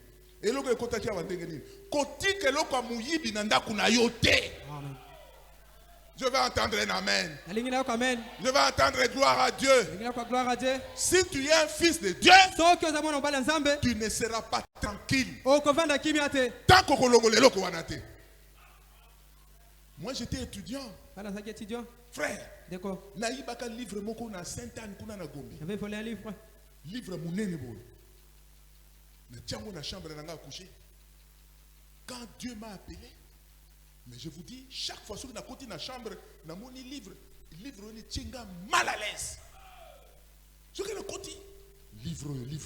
Eloko ekotaki ya ndenge nini. Kotika eloko amuyibi na ndako na yo te. Je vais entendre un amen. Je vais entendre gloire à Dieu. Si tu es un fils de Dieu, tu ne seras pas tranquille. Tant que moi j'étais étudiant. Frère, naïbaka livre moko na Sainte-Anne kuna na Gombe. J'avais volé un livre. Livre munene bo. Na tiango na chambre na nga coucher. Quand Dieu m'a appelé, mais je vous dis, chaque fois que je suis dans la chambre, dans mon livre est mal à l'aise. Je suis dans le livre,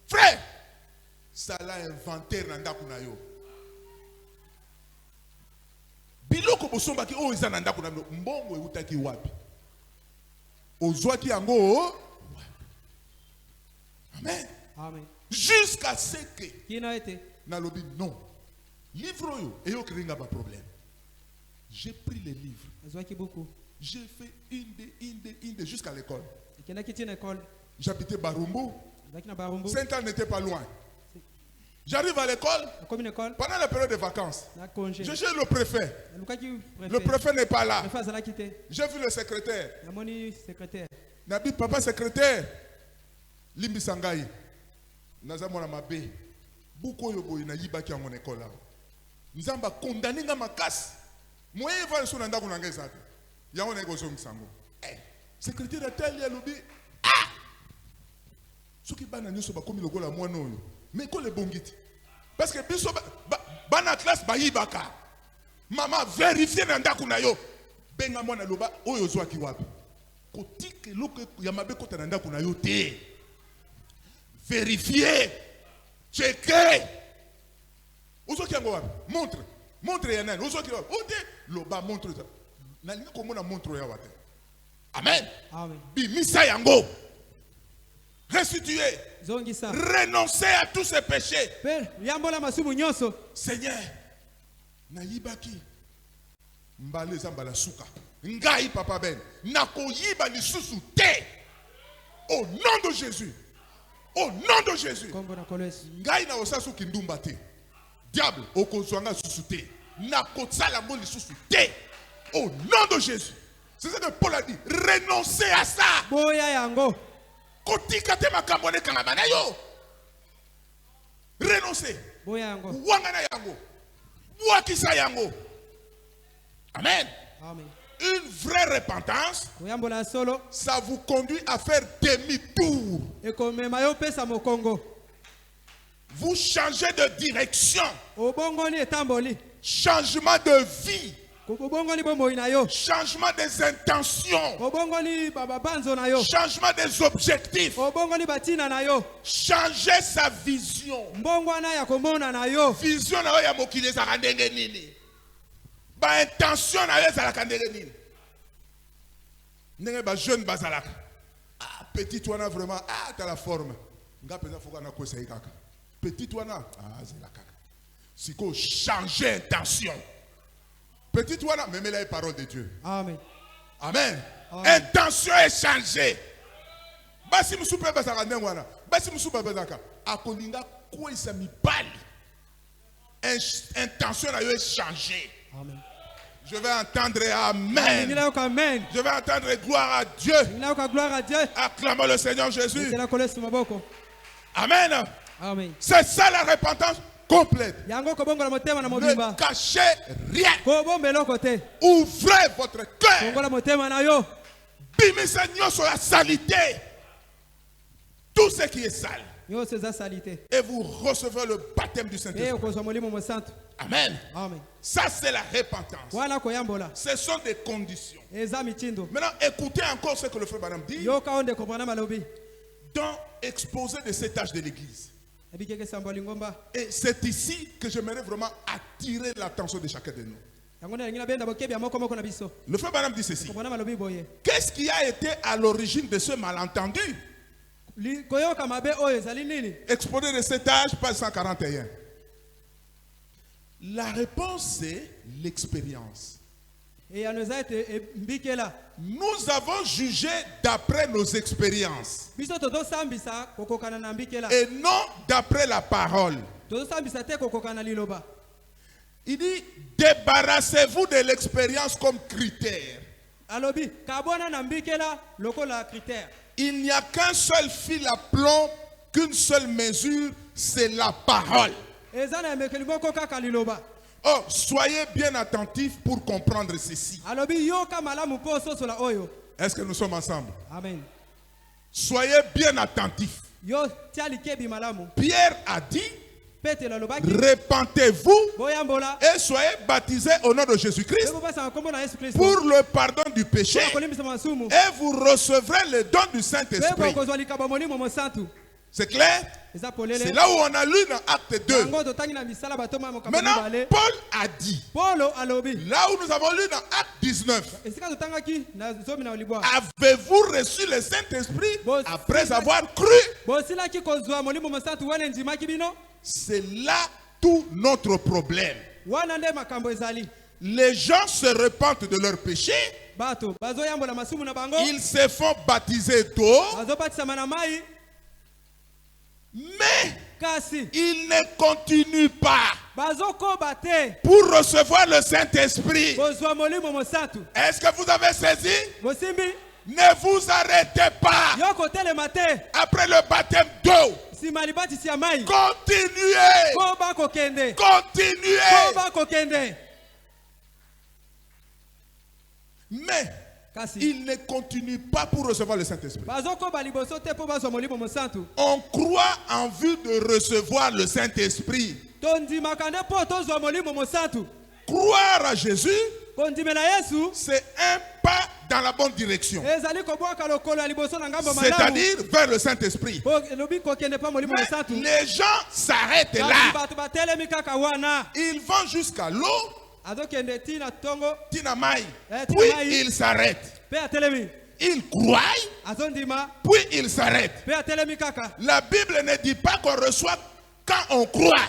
frère, ça l'a inventé dans la biloko bosombaki o eza na ndako na mbongo eutaki wapi ozwaki yango. Amen. Amen. Jusqu'à ce que nalobi non livre yo et yo kringa ba problème. J'ai pris les livres, j'ai fait une de jusqu'à l'école. J'habitais Barumbu. Sainte-Anne n'était pas loin. J'arrive à l'école pendant la période de vacances. Je cherche le préfet. Le préfet n'est pas là. J'ai vu le secrétaire. Nabi papa secrétaire Limbi Sangai. Nazamona mabe. Buko yobo ina yibaki à mon école là. Nzamba condamné nga makasi. Moye va sur nanda kunanga ezate. Il y a un égoïsme sango. Secrétaire tel ya lobi. Ah! Ce qui bana nyoso ba komi lokola moi non. Mais ko le bongiti. Parce que biso bana classe ba yibaka. Maman vérifier na ndaku na yo. Benga mwana loba oyo zwa ki wapi. Kotike loko ya mabe kota na ndaku na yo te. Vérifier. Checker. Ozo ki yango wapi? Montre. Montre ya nani. Ozo ki wapi? Ote loba montre. Na linga komona montre ya wapi. Amen. Amen. Bimisa yango. Restituer. Zongisa. Renoncer à tous ces péchés. Yambola masumu nyoso. Seigneur. Na yibaki. Mbale zambala suka. Ngai papa ben. Nako yiba lisusu te. Au nom de Jésus. Au nom de Jésus. Ngai na osasu kindumba te. Diable okozwanga susu te. Nako tsala mo lisusu te. Au nom de Jésus. C'est ce que Paul a dit. Renoncez à ça. Boya yango. Kotika te makambone kangabana yo. Renoncez. Boya yango. Wangana yango. Wakisa yango. Amen. Amen. Une vraie repentance, ça vous conduit à faire demi-tour. Vous changez de direction. Changement de vie. Changement des intentions. Changement des objectifs. Changer sa vision. Vision na ya mokili za ndenge nini. Ba intention na za la kandenge nini. Ndenge ba jeune bazalaka. Ah petit wana vraiment t'as la forme. Nga pesa foka na kwesa ikaka. Petit wana zela kaka. Siko changer intention. Petit wana même la parole de Dieu. Amen. Amen. Amen. Intention est changée. Basi musupe bazaka ndenge wana. Basi musupe bazaka. Akolinga kwesa mibali. Intention na yo est changée. Amen. Je vais entendre Amen. Je vais entendre gloire à Dieu. Acclamons le Seigneur Jésus. Amen. Amen. C'est ça la repentance complète. Ne cachez rien. Ouvrez votre cœur. Bimisa nyoso la saleté. Tout ce qui est sale. Et vous recevez le baptême du Saint-Esprit. Amen. Amen. Ça c'est la repentance. Ce sont des conditions. Maintenant écoutez encore ce que le frère Branham dit dans Exposé de cet âge de l'église. Et c'est ici que j'aimerais vraiment attirer l'attention de chacun de nous. Le frère Branham dit ceci. Qu'est-ce qui a été à l'origine de ce malentendu? Exposé de cet âge, page 141. La réponse c'est l'expérience. Nous avons jugé d'après nos expériences et non d'après la parole. Il dit débarrassez-vous de l'expérience comme critère. Il n'y a qu'un seul fil à plomb, qu'une seule mesure, c'est la parole. Oh, soyez bien attentifs pour comprendre ceci. Est-ce que nous sommes ensemble? Amen. Soyez bien attentifs. Pierre a dit, repentez-vous et soyez baptisés au nom de Jésus-Christ pour le pardon du péché et vous recevrez le don du Saint-Esprit. C'est clair? C'est là où on a lu dans Acte 2. Maintenant, Paul a dit, là où nous avons lu dans Acte 19, avez-vous reçu le Saint-Esprit après avoir cru? C'est là tout notre problème. Les gens se repentent de leurs péchés. Ils se font baptiser d'eau. Mais ils ne continuent pas pour recevoir le Saint-Esprit. Est-ce que vous avez saisi? Ne vous arrêtez pas après le baptême d'eau. Continuez. Continuez. Mais il ne continue pas pour recevoir le Saint-Esprit. On croit en vue de recevoir le Saint-Esprit. Croire à Jésus, c'est un pas dans la bonne direction. C'est-à-dire vers le Saint-Esprit. Les gens s'arrêtent là. Ils vont jusqu'à l'eau. Puis ils s'arrêtent. Ils croient, puis ils s'arrêtent. La Bible ne dit pas qu'on reçoit quand on croit.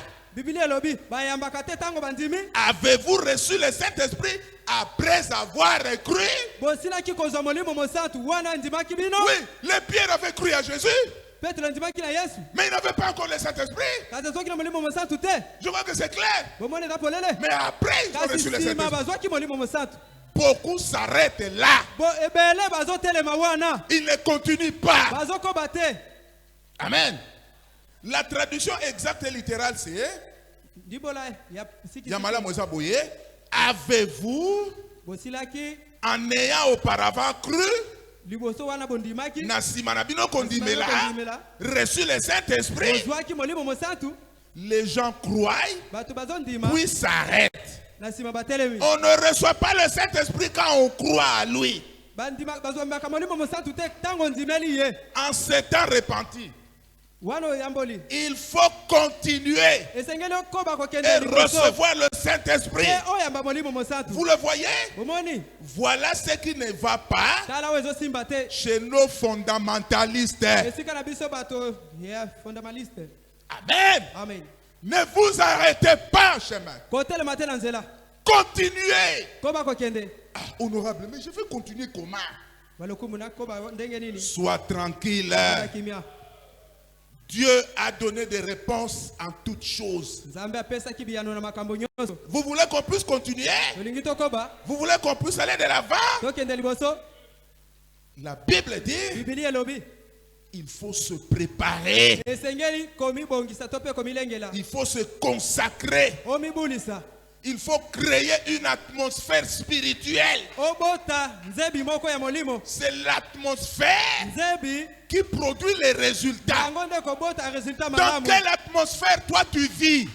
Avez-vous reçu le Saint-Esprit après avoir cru? Oui, les pierres avaient cru à Jésus. Mais il n'avait pas encore le Saint-Esprit. Je vois que c'est clair. Mais après, ils ont reçu le Saint-Esprit. Beaucoup s'arrêtent là. Ils ne continuent pas. Amen. La traduction exacte et littérale, c'est Yamala Moïse Boye, avez-vous, en ayant auparavant cru, reçu le Saint-Esprit? Les gens croient, puis s'arrêtent. On ne reçoit pas le Saint-Esprit quand on croit à lui. En ces temps repentis, il faut continuer et recevoir le Saint-Esprit. Vous le voyez? Voilà ce qui ne va pas chez nos fondamentalistes. Amen. Ne vous arrêtez pas, chemin. Continuez. Honorable, mais je vais continuer comment? Sois tranquille. Dieu a donné des réponses en toutes choses. Vous voulez qu'on puisse continuer? Vous voulez qu'on puisse aller de l'avant? La Bible dit il faut se préparer. Il faut se consacrer. Il faut créer une atmosphère spirituelle. C'est l'atmosphère qui produit les résultats. Dans quelle atmosphère toi tu vis?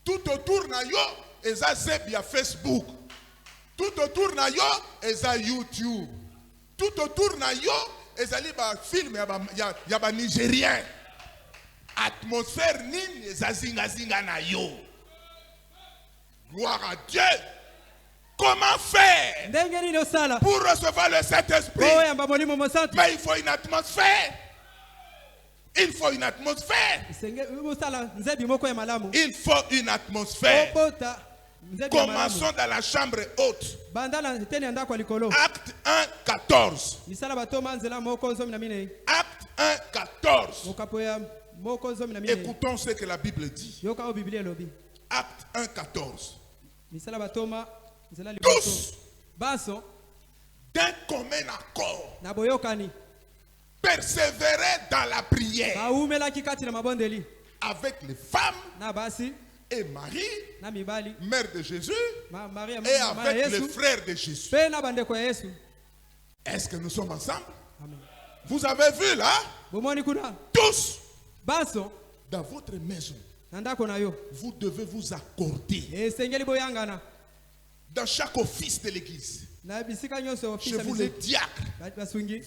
Tout autour na yo eza zebia Facebook. Tout autour na yo eza YouTube. Tout autour na yo ezali ba film ya ba Nigérien. Atmosphère nini eza zinga na yo. Gloire à Dieu. Comment faire pour recevoir le Saint-Esprit? Mais il faut une atmosphère. Il faut une atmosphère. Il faut une atmosphère. Commençons dans la chambre haute. Acte 1, 14. Acte 1, 14. Écoutons ce que la Bible dit. Acte 1, 14. Tous, d'un commun accord, persévérer dans la prière avec les femmes et Marie, mère de Jésus, et avec les frères de Jésus. Est-ce que nous sommes ensemble? Vous avez vu là? Tous, dans votre maison, vous devez vous accorder. Dans chaque office de l'église, chez vous les diacres,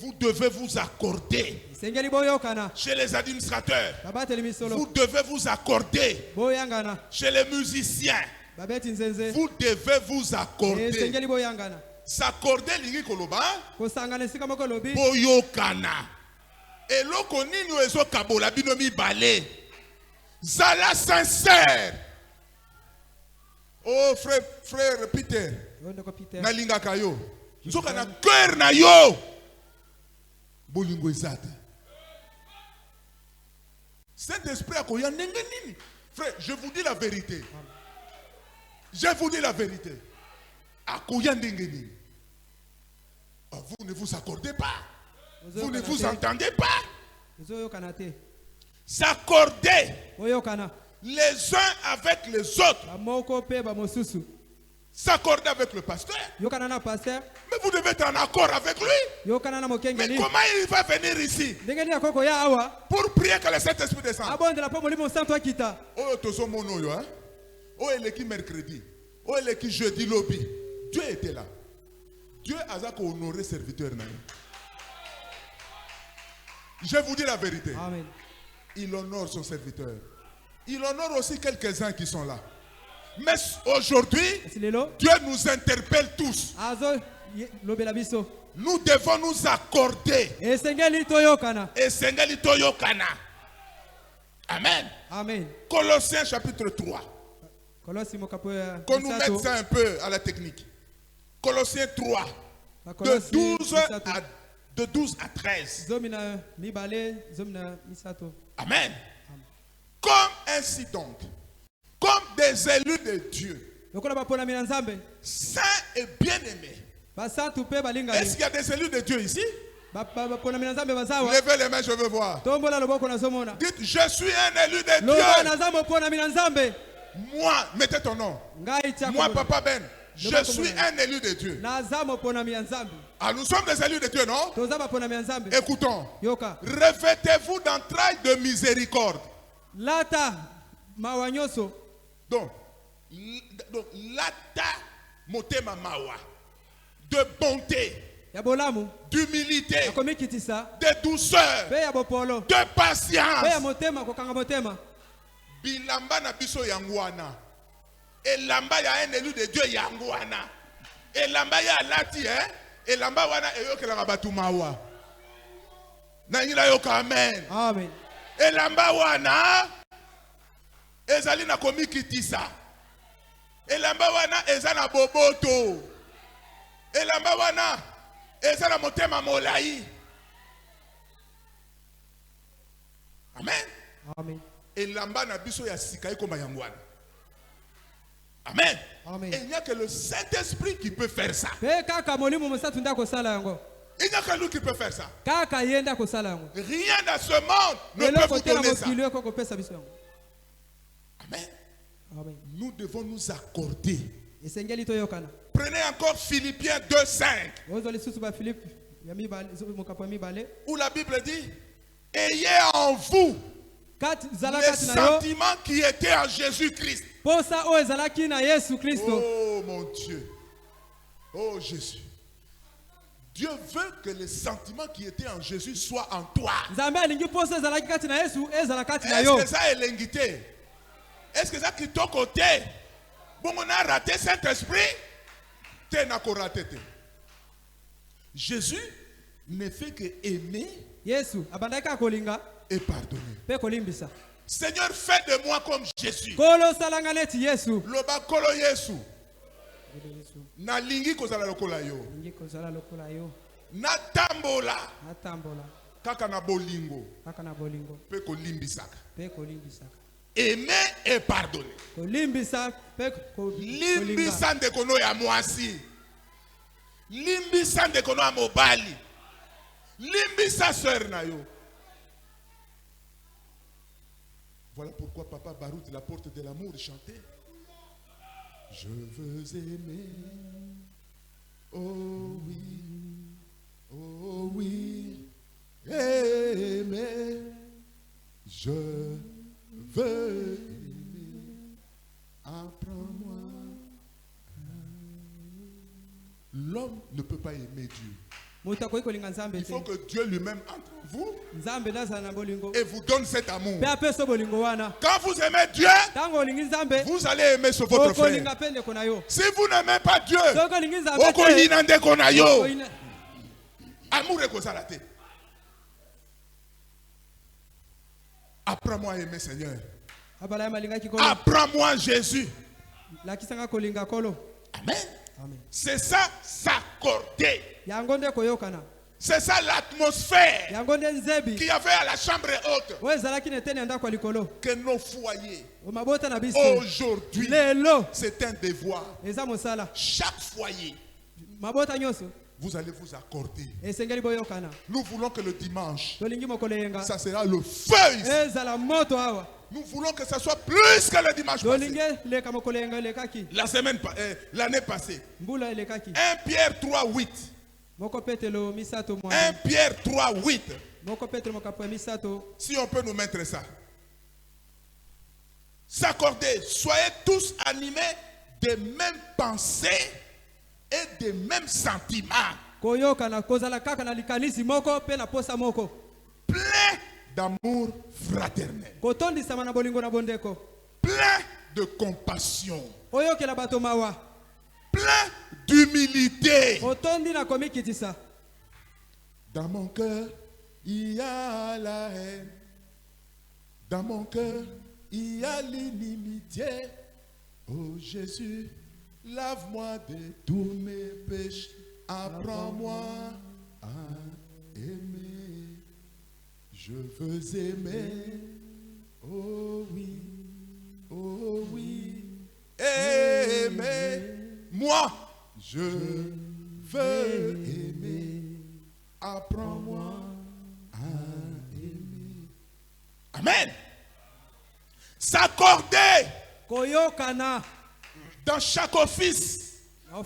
vous devez vous accorder. Chez les administrateurs, vous devez vous accorder. Chez les musiciens, vous devez vous accorder. S'accorder lingi koloba boyokana eloko nini ezo kabola bino mibale zala sincère. Oh frère Peter na linga kayo nzoka na cœur na yo bolingo ezate Saint-Esprit akoya ndenge nini. Frère, je vous dis la vérité. Je vous dis la vérité. Akoya ndenge nini. Vous ne vous accordez pas. Vous ne vous entendez pas. S'accorder. les uns avec les autres. S'accorder avec le pasteur. Mais vous devez être en accord avec lui. Mais comment il va venir ici pour prier que le Saint-Esprit descende? Oh, tozo mono yo, hein? Oh, il est qui mercredi? Oh, il est qui jeudi lobby? Dieu était là. Dieu a honoré serviteur. Je vous dis la vérité. Amen. Il honore son serviteur. Il honore aussi quelques-uns qui sont là. Mais aujourd'hui, Dieu nous interpelle tous. Nous devons nous accorder. Amen. Amen. Colossiens chapitre 3. Qu'on nous mette ça un peu à la technique. Colossiens 3. De 12 à 13. Amen. Comme ainsi donc, comme des élus de Dieu, saints et bien-aimés. Est-ce qu'il y a des élus de Dieu ici? Levez les mains, je veux voir. Dites, je suis un élu de Dieu. Moi, mettez ton nom. Moi, Papa Ben, je suis un élu de Dieu. Ah, nous sommes des élus de Dieu, non? Écoutons. Revêtez-vous d'entrailles de miséricorde. Donc, lata motema mawa, de bonté, d'humilité, de douceur, de patience. Bilamba na biso yangwana. Elamba ya un élu de Dieu yangwana. Elamba ya lati, hein? Elamba wana eyokelanga batu mawa. Na ngila yoka amen. Amen. Elamba wana ezali na komikitisa. Elamba wana ezana boboto. Elamba wana ezana motema molai. Amen. Amen. Elamba na biso ya sikai koma yangwana. Amen. Amen. Et il n'y a que le Saint-Esprit qui peut faire ça. Il n'y a que lui qui peut faire ça. Rien dans ce monde ne peut vous donner ça. Amen. Amen. Nous devons nous accorder. Prenez encore Philippiens 2:5. Où la Bible dit, ayez en vous les sentiments qui étaient en Jésus-Christ. Oh mon Dieu. Oh Jésus. Dieu veut que les sentiments qui étaient en Jésus soient en toi. Est-ce que ça est l'ingité? Est-ce que ça qui est au côté? Bon, on a raté Saint-Esprit. Jésus ne fait que aimer et pardonner. Seigneur, fais de moi comme Jésus. Loba kolo Yesu. Na lingi kozala lokola yo. Na tambola. Kaka na bolingo. Pe kolimbisaka. Aimer et pardonner. Limbisa ndekono ya mwasi. Limbisa ndekono ya mobali. Limbisa sœur na yo. Voilà pourquoi Papa Baroud, la porte de l'amour, chantait. Je veux aimer, oh oui, aimer. Je veux aimer, apprends-moi. L'homme ne peut pas aimer Dieu. Il faut que Dieu lui-même entre vous et vous donne cet amour. Quand vous aimez Dieu, vous allez aimer votre frère. Si vous n'aimez pas Dieu, amour est cosa la tête. Apprends-moi à aimer, Seigneur. Apprends-moi Jésus. Amen. C'est ça, s'accorder. C'est ça l'atmosphère qu'il y avait à la chambre haute. Que nos foyers, aujourd'hui, c'est un devoir. Chaque foyer, vous allez vous accorder. Nous voulons que le dimanche, ça sera le feu. nous voulons que ça soit plus que le dimanche passé. L'année passée. 1 Pierre 3, 8. 1 Pierre 3, 8. Si on peut nous mettre ça. S'accorder, soyez tous animés des mêmes pensées et des mêmes sentiments. Plein d'amour fraternel. Plein de compassion. Plein d'humilité. Dans mon cœur, il y a la haine. Dans mon cœur, il y a l'inimitié. Oh Jésus, lave-moi de tous mes péchés. Apprends-moi à aimer. Je veux aimer. Oh oui, oh oui. Aimer. Moi, je veux aimer. Apprends-moi à aimer. Amen. S'accorder dans chaque office, dans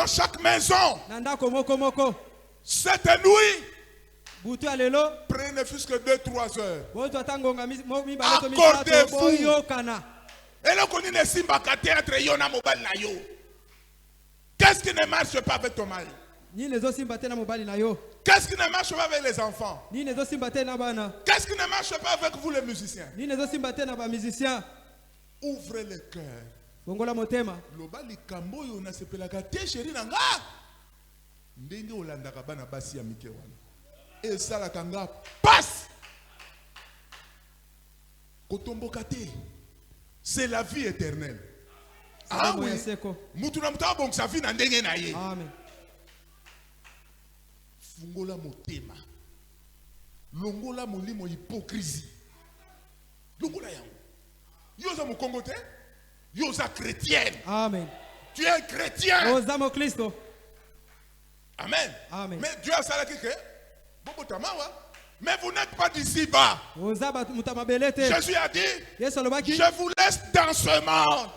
chaque maison. Cette nuit, prenez ne fût-ce que 2-3 heures. Accordez-vous. Et là, qu'on ne simba théâtre yona mobile na yo. Qu'est-ce qui ne marche pas avec ton mari? Qu'est-ce qui ne marche pas avec les enfants? Qu'est-ce qui ne marche pas avec vous les musiciens? Ouvrez le cœur. Lobali kambo yo na sepelaka te chéri nanga. Ndenge olandaka bana basi ya mike wana. Et ça la kanga passe. Kotomboka te. C'est la vie éternelle. Ah oui. Mutuna mutaba bon sa vie na ndenge na ye. Amen. Fungola motema. Longola molimo hypocrisie. Longola yango. Yoza mo Congo te? Yoza chrétienne. Amen. Tu es chrétien. Amen. Amen. Mais Dieu a salaki que mais vous n'êtes pas d'ici-bas. Jésus a dit, je vous laisse dans ce monde.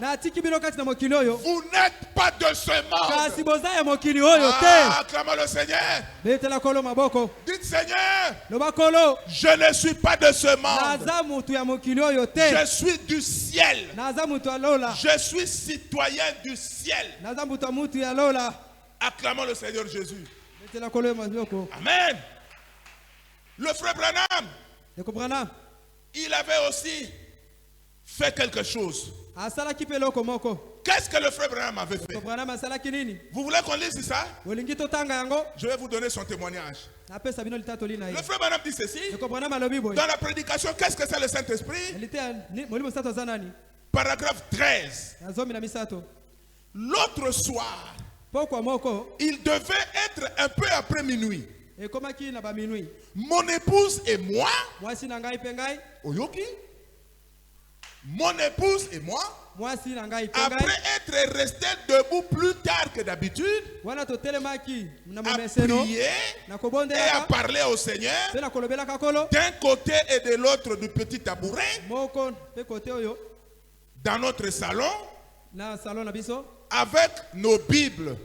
Vous n'êtes pas de ce monde. Acclamons le Seigneur. Dites Seigneur, je ne suis pas de ce monde. Je suis du ciel. Je suis citoyen du ciel. Acclamons le Seigneur Jésus. Amen. Le frère Branham, il avait aussi fait quelque chose. Qu'est-ce que le frère Branham avait fait? Vous voulez qu'on lise ça? Je vais vous donner son témoignage. Le frère Branham dit ceci. Dans la prédication, qu'est-ce que c'est le Saint-Esprit? Paragraphe 13. L'autre soir, il devait être un peu après minuit. Mon épouse et moi, Oyoki, mon épouse et moi, après être restés debout plus tard que d'habitude, à prier et à parler au Seigneur, d'un côté et de l'autre du petit tabouret, dans notre salon, avec nos Bibles.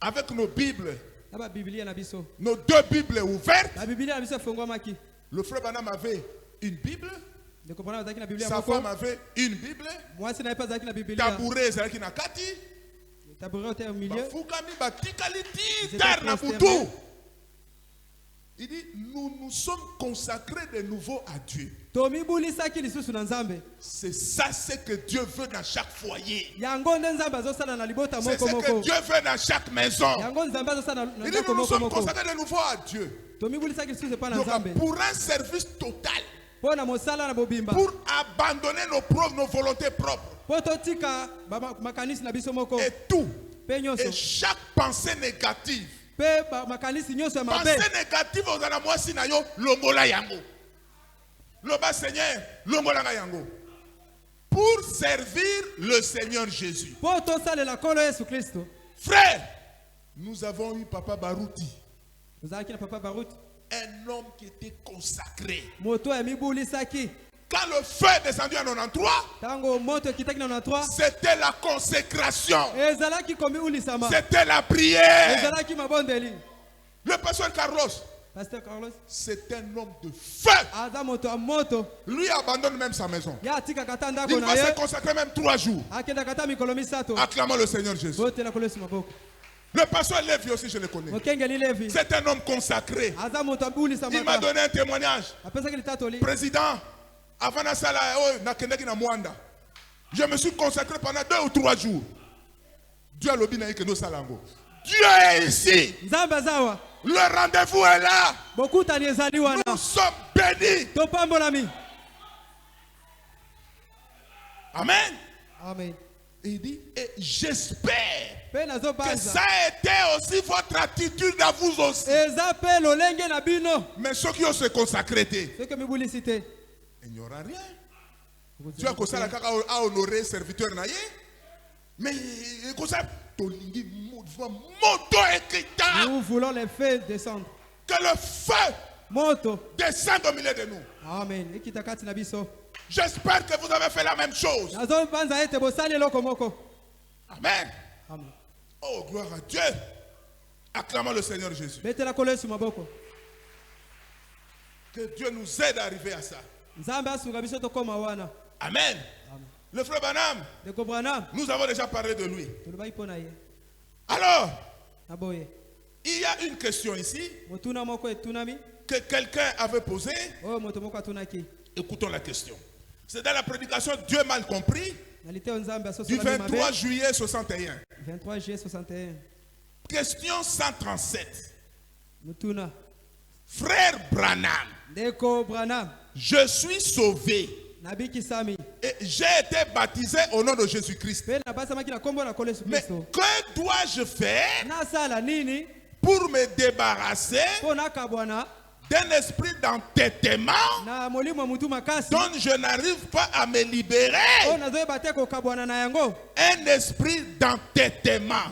Avec nos Bibles, nos deux Bibles ouvertes. Le frère Branham avait une Bible, sa femme avait une Bible, tabouret zalaki na kati, fukami batikali tar na butu. Il dit, nous nous sommes consacrés de nouveau à Dieu. C'est ça ce que Dieu veut dans chaque foyer. C'est ce que Dieu veut dans chaque maison. Il dit, nous nous sommes consacrés de nouveau à Dieu. Donc, pour un service total. Pour abandonner nos volontés propres. Et tout. Et chaque pensée négative. Pensée négative aux anamoisi na yo longola yango. Loba Seigneur, longola yango. Pour servir le Seigneur Jésus. Frère, nous avons eu Papa Barouti. un homme qui était consacré. Quand le feu est descendu en 93, c'était la consécration. C'était la prière. Le pasteur Carlos, c'est un homme de feu. Lui abandonne même sa maison. Il va se consacrer même 3 jours. Acclamons le Seigneur Jésus. Le pasteur Lévi aussi, je le connais. C'est un homme consacré. Il m'a donné un témoignage. Président, avant je me suis consacré pendant 2 ou 3 jours. Dieu a l'obéi que nous salango. Dieu est ici. Le rendez-vous est là. Nous sommes bénis. Amen. Amen. Il dit, et j'espère que ça a été aussi votre attitude à vous aussi. Mais ceux qui ont se consacré, il n'y aura rien. Tu as commencé à honorer serviteur naïe, mais nous voulons les feux descendre. Que le feu descende au milieu de nous. Amen. J'espère que vous avez fait la même chose. Amen. Amen. Oh, gloire à Dieu. Acclamons le Seigneur Jésus. Que Dieu nous aide à arriver à ça. Amen. Amen. Le frère Branham, nous avons déjà parlé de lui. Alors, il y a une question ici que quelqu'un avait posée. Écoutons la question. C'est dans la prédication Dieu mal compris du 23 juillet 61. 23 juillet 61. Question 137. Frère Branham, je suis sauvé et j'ai été baptisé au nom de Jésus-Christ. Mais que dois-je faire pour me débarrasser d'un esprit d'entêtement dont je n'arrive pas à me libérer? Un esprit d'entêtement.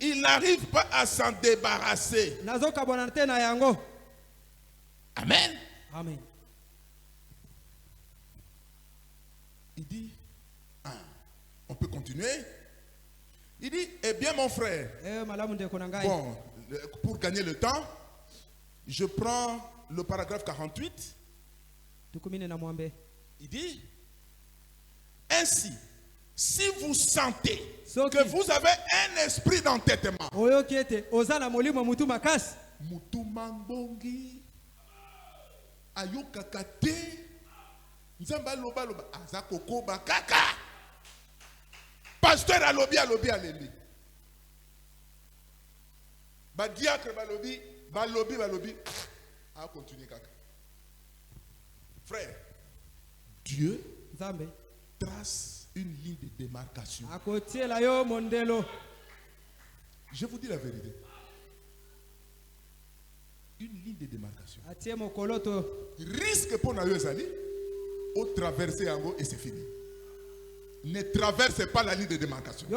Il n'arrive pas à s'en débarrasser. Amen. Amen. Il dit, on peut continuer. Il dit, eh bien mon frère, bon, pour gagner le temps, je prends le paragraphe 48. Il dit, ainsi, si vous sentez que vous avez un esprit d'entêtement, mutumambongi ayokakate nzamba loba loba azakoko bakaka pasteur alobi alembi ba diacre balobi a continuer kaka. Frère, Dieu trace une ligne de démarcation. Je vous dis la vérité. Une ligne de démarcation. Risque pour nous au traverser en haut et c'est fini. Ne traversez pas la ligne de démarcation.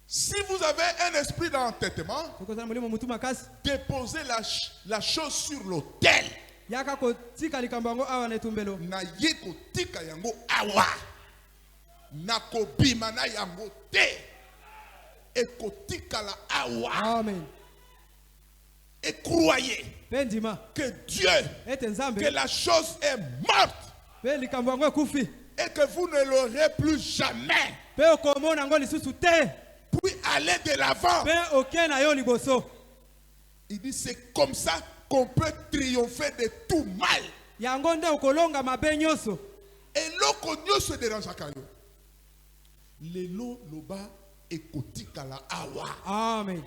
Si vous avez un esprit d'entêtement, déposez la chose sur l'autel. Amen. Et croyez que Dieu, que la chose est morte et que vous ne l'aurez plus jamais. Puis aller de l'avant. Il dit c'est comme ça qu'on peut triompher de tout mal. Et l'okonyo se dérange à Kayo. Lelo loba ekotika la awa. Amen.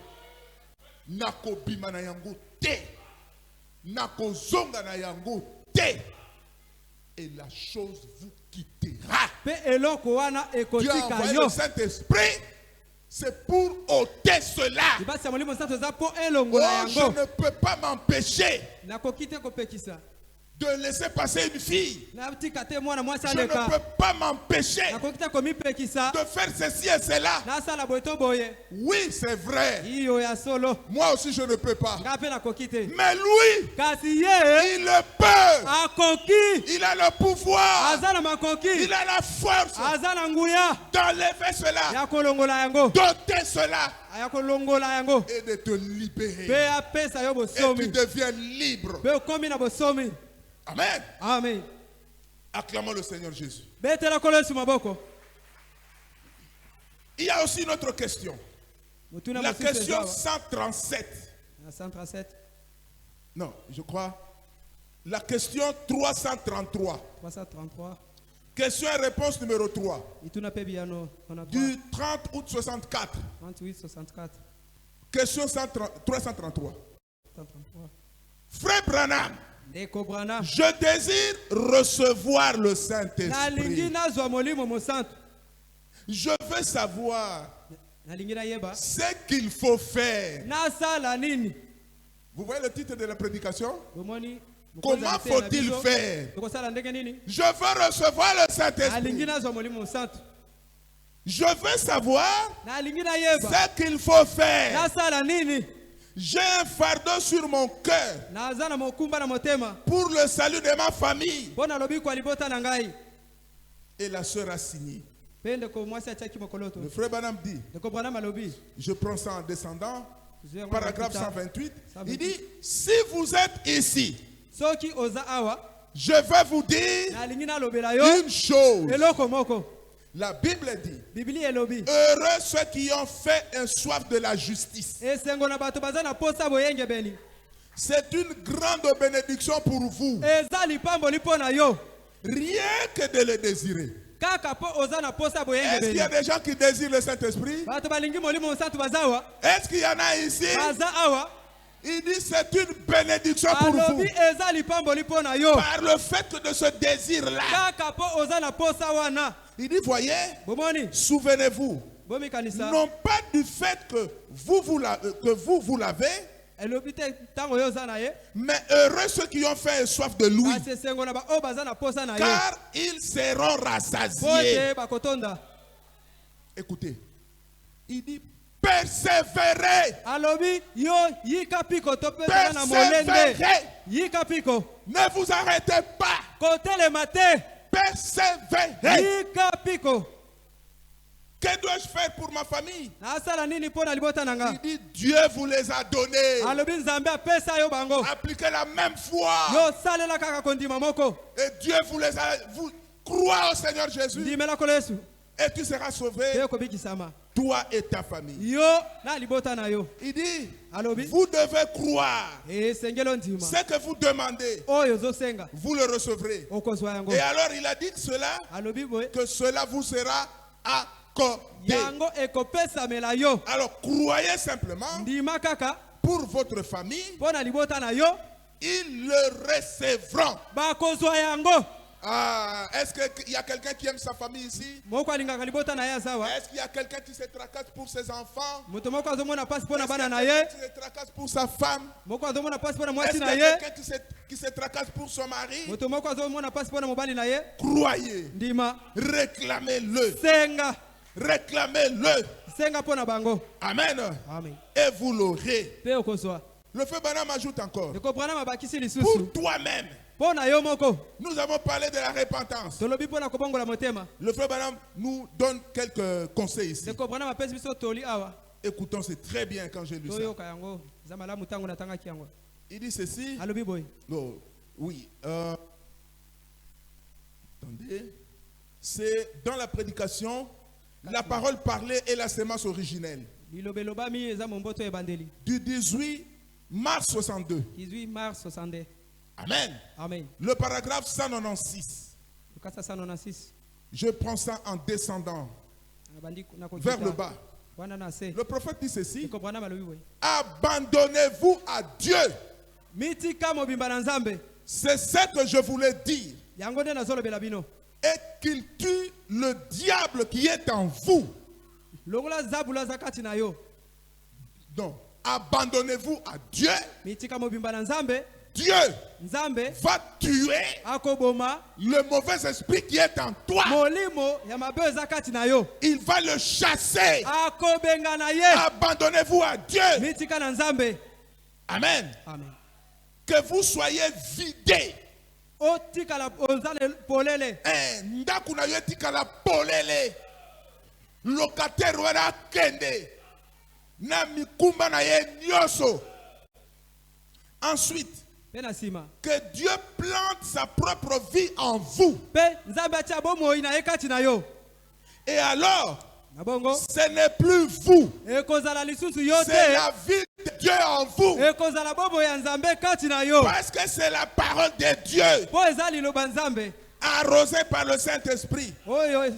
Nako bima na yango te. Nako zonga na yango te. Et la chose vous quittera. Dieu a envoyé le Saint-Esprit. C'est pour ôter cela. Oh, je ne peux pas m'empêcher de laisser passer une fille. Je ne peux pas m'empêcher de faire ceci et cela. Oui, c'est vrai. Moi aussi, je ne peux pas. Mais lui, il le peut. Il a le pouvoir. Il a la force d'enlever cela, d'ôter cela et de te libérer. Et tu deviens libre. Amen. Amen. Acclamons le Seigneur Jésus. Il y a aussi une autre question. La question 137. 137. Non, je crois. La question 333. 333. Question et réponse numéro 3. Du 30 août 64. 38-64. Question 333. Frère Branham, je désire recevoir le Saint-Esprit. Je veux savoir ce qu'il faut faire. Vous voyez le titre de la prédication? Comment faut-il faire? Je veux recevoir le Saint-Esprit. Je veux savoir ce qu'il faut faire. J'ai un fardeau sur mon cœur pour le salut de ma famille. Et la sœur a signé. Le frère Branham dit, je prends ça en descendant, paragraphe 128, il dit, si vous êtes ici, je vais vous dire une chose. La Bible dit, heureux ceux qui ont fait un soif de la justice. C'est une grande bénédiction pour vous. Rien que de le désirer. Est-ce qu'il y a des gens qui désirent le Saint-Esprit? Est-ce qu'il y en a ici? Il dit c'est une bénédiction pour vous. Par le fait de ce désir-là. Il dit, voyez, souvenez-vous, non pas du fait que vous l'avez, mais heureux ceux qui ont fait soif de lui, car ils seront rassasiés. Écoutez, il dit, persévérez. Persévérez. Ne vous arrêtez pas. Persévérez. Que dois-je faire pour ma famille? Il dit Dieu vous les a donnés. Appliquez la même foi. Et Dieu vous les a. Vous croyez au Seigneur Jésus. Et tu seras sauvé. Toi et ta famille. Il dit vous devez croire. Ce que vous demandez, vous le recevrez. Et alors il a dit que cela vous sera accordé. Alors croyez simplement pour votre famille. Ils le recevront. Ah, est-ce qu'il y a quelqu'un qui aime sa famille ici? Est-ce qu'il y a quelqu'un qui se tracasse pour ses enfants? Est-ce qu'il y a quelqu'un qui se tracasse pour sa femme? Est-ce qu'il y a quelqu'un qui se tracasse pour son mari? Croyez. Réclamez-le. Réclamez-le. Amen. Et vous l'aurez. Le frère Branham ajoute encore. Pour toi-même. Nous avons parlé de la repentance. Le frère Branham nous donne quelques conseils ici. Écoutons, c'est très bien quand j'ai lu ça. Il dit ceci. Non, oui. Attendez. C'est dans la prédication, la parole parlée est la sémence originelle. Du 18 mars 62. 18 mars 62. Amen. Amen. Le paragraphe 196. Je prends ça en descendant vers le bas. Le prophète dit ceci. Abandonnez-vous à Dieu. C'est ce que je voulais dire. Et qu'il tue le diable qui est en vous. Donc, abandonnez-vous à Dieu. Dieu va tuer le mauvais esprit qui est en toi. Il va le chasser. Abandonnez-vous à Dieu. Amen. Amen. Que vous soyez vidés. Locataire wala kende na mikumba na ye nyoso. Ensuite, que Dieu plante sa propre vie en vous. Et alors, ce n'est plus vous, c'est la vie de Dieu en vous. Parce que c'est la parole de Dieu, arrosée par le Saint-Esprit. Elle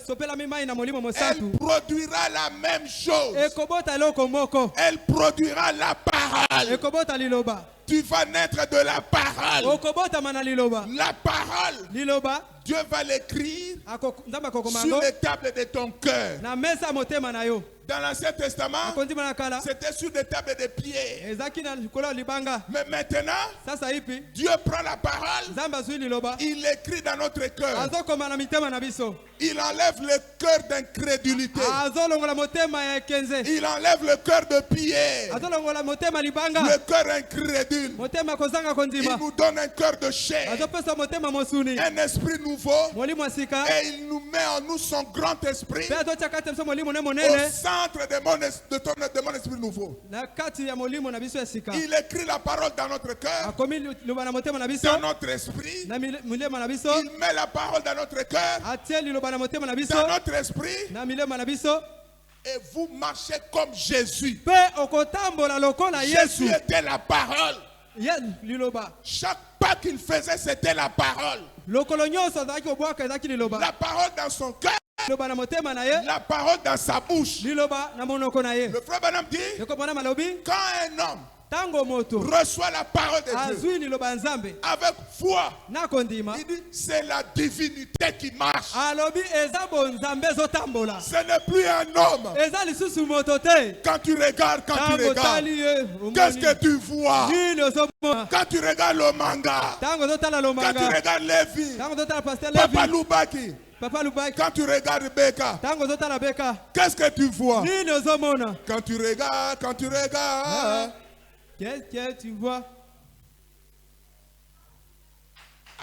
produira la même chose. Elle produira la parole. Tu vas naître de la parole. La parole, Dieu va l'écrire sur les tables de ton cœur. Dans l'Ancien Testament, c'était sur des tables de pierre. Mais maintenant, Dieu prend la parole, il l'écrit dans notre cœur. Il enlève le cœur d'incrédulité. Il enlève le cœur de pierre. Le cœur incrédule. Il nous donne un cœur de chair. Un esprit nouveau. Et il nous met en nous son grand esprit. Au centre de mon esprit nouveau. Il écrit la parole dans notre cœur. Dans notre esprit. Il met la parole dans notre cœur. Dans notre esprit. Et vous marchez comme Jésus. Jésus était la parole. Chaque pas qu'il faisait, c'était la parole. La parole dans son cœur. La parole dans sa bouche. Le frère Branham dit, quand un homme reçoit la parole de Dieu avec foi, il dit c'est la divinité qui marche. Ce n'est plus un homme. Quand tu regardes, qu'est-ce que tu vois? Quand tu regardes le manga, quand tu regardes Lévi, Papa Lubaki, quand tu regardes Beka, qu'est-ce que tu vois? Quand tu regardes, qu'est-ce que tu vois?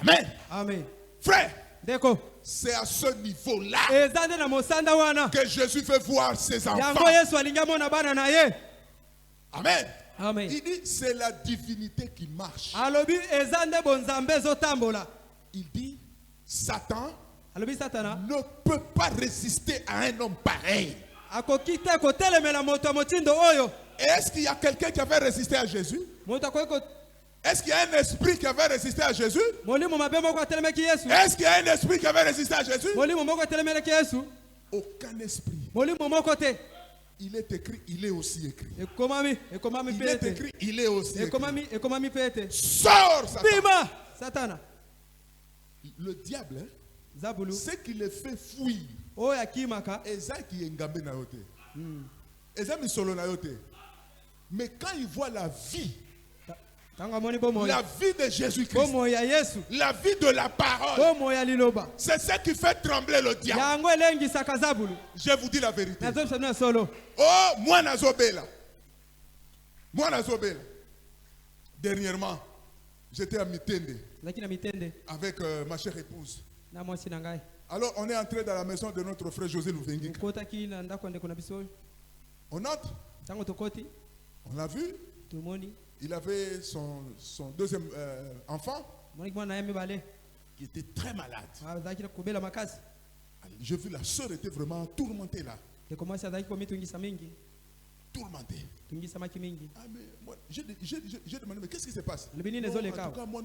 Amen. Amen. Frère, c'est à ce niveau-là que Jésus veut voir ses enfants. Amen. Amen. Il dit c'est la divinité qui marche. Il dit Satan ne peut pas résister à un homme pareil. Est-ce qu'il y a quelqu'un qui avait résisté à Jésus? Est-ce qu'il y a un esprit qui avait résisté à Jésus? Est-ce qu'il y a un esprit qui avait résisté à Jésus? Aucun esprit. Il est écrit, il est aussi écrit. Il est écrit, il est aussi écrit. Sors, Satan. Le diable, ce qui le fait fuir, mais quand il voit la vie de Jésus-Christ, la vie de la parole, c'est ce qui fait trembler le diable. Je vous dis la vérité. Oh, moi Nazobela. Dernièrement, j'étais à Mitende avec ma chère épouse. Alors on est entré dans la maison de notre frère José Louvengi. On entre. On l'a vu. Il avait son deuxième enfant qui était très malade. J'ai vu la sœur était vraiment tourmentée là. Tourmentée. Ah, mais moi, j'ai demandé, mais qu'est-ce qui se passe? En tout cas, moi,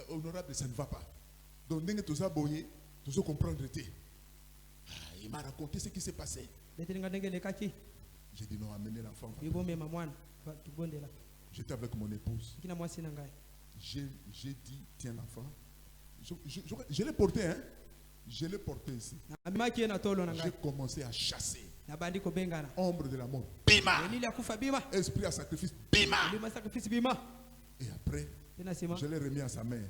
honorable, ça ne va pas. Donc, tout ça, tout ça comprendre. Il m'a raconté ce qui s'est passé. J'ai dit non, amenez l'enfant. J'étais avec mon épouse. J'ai dit, tiens l'enfant. Je l'ai porté, hein. Je l'ai porté ici. J'ai commencé à chasser. Ombre de la mort. Bima. Esprit à sacrifice. Bima. Et après, Je l'ai remis à sa mère.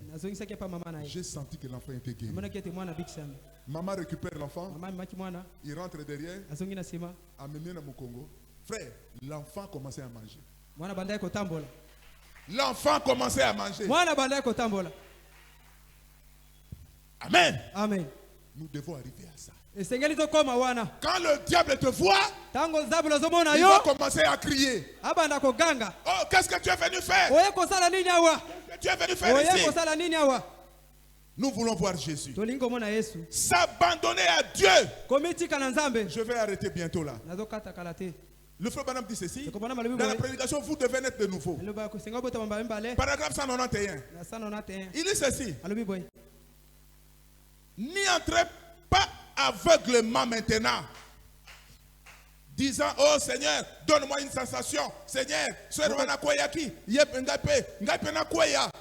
J'ai senti que l'enfant était guéri. Maman récupère l'enfant. Il rentre derrière. Amené dans mon Congo. Frère, l'enfant commençait à manger. L'enfant commençait à manger. Amen. Amen. Nous devons arriver à ça. Quand le diable te voit, il va commencer à crier. Oh, qu'est-ce que tu es venu faire? Qu'est-ce que tu es venu faire ici? Nous voulons voir Jésus. S'abandonner à Dieu. Je vais arrêter bientôt là. Le frère Branham dit ceci. Dans la prédication, vous devez naître de nouveau. Paragraphe 191. Il dit ceci. N'y entrez pas aveuglement maintenant, disant: oh Seigneur, donne-moi une sensation. Seigneur, frère Rwana Koyaki,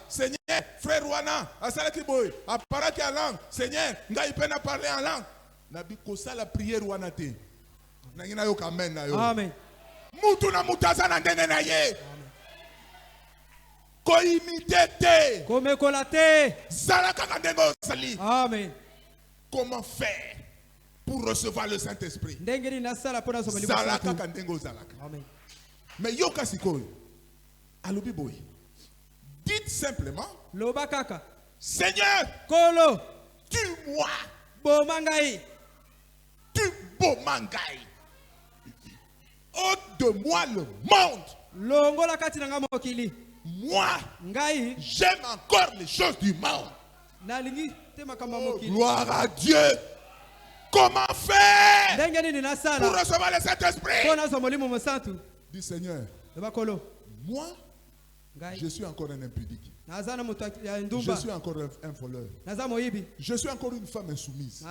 Seigneur, frère Rwana, Asalaki Boy, Aparaki en langue. Seigneur, Ngaipena parler en langue. Nabi Kosa la prière Rwana te. Nangina yo kamen na yo. Amen. Mutu na mutaza na ndenge na ye. Ko imite te. Ko mekola te. Zalaka kandengo sali. Amen. Comment faire pour recevoir le Saint-Esprit? Mais yoka sikoy, alubi boy. Dites simplement: Seigneur, Kolo, tue-moi. Bomangai. Tu bomangai. Ôte de moi le monde. Moi, j'aime encore les choses du monde. Oh, gloire à Dieu. Comment faire pour recevoir le Saint-Esprit? Dis: Seigneur, moi, je suis encore un impudique. Je suis encore un voleur. Je suis encore une femme insoumise.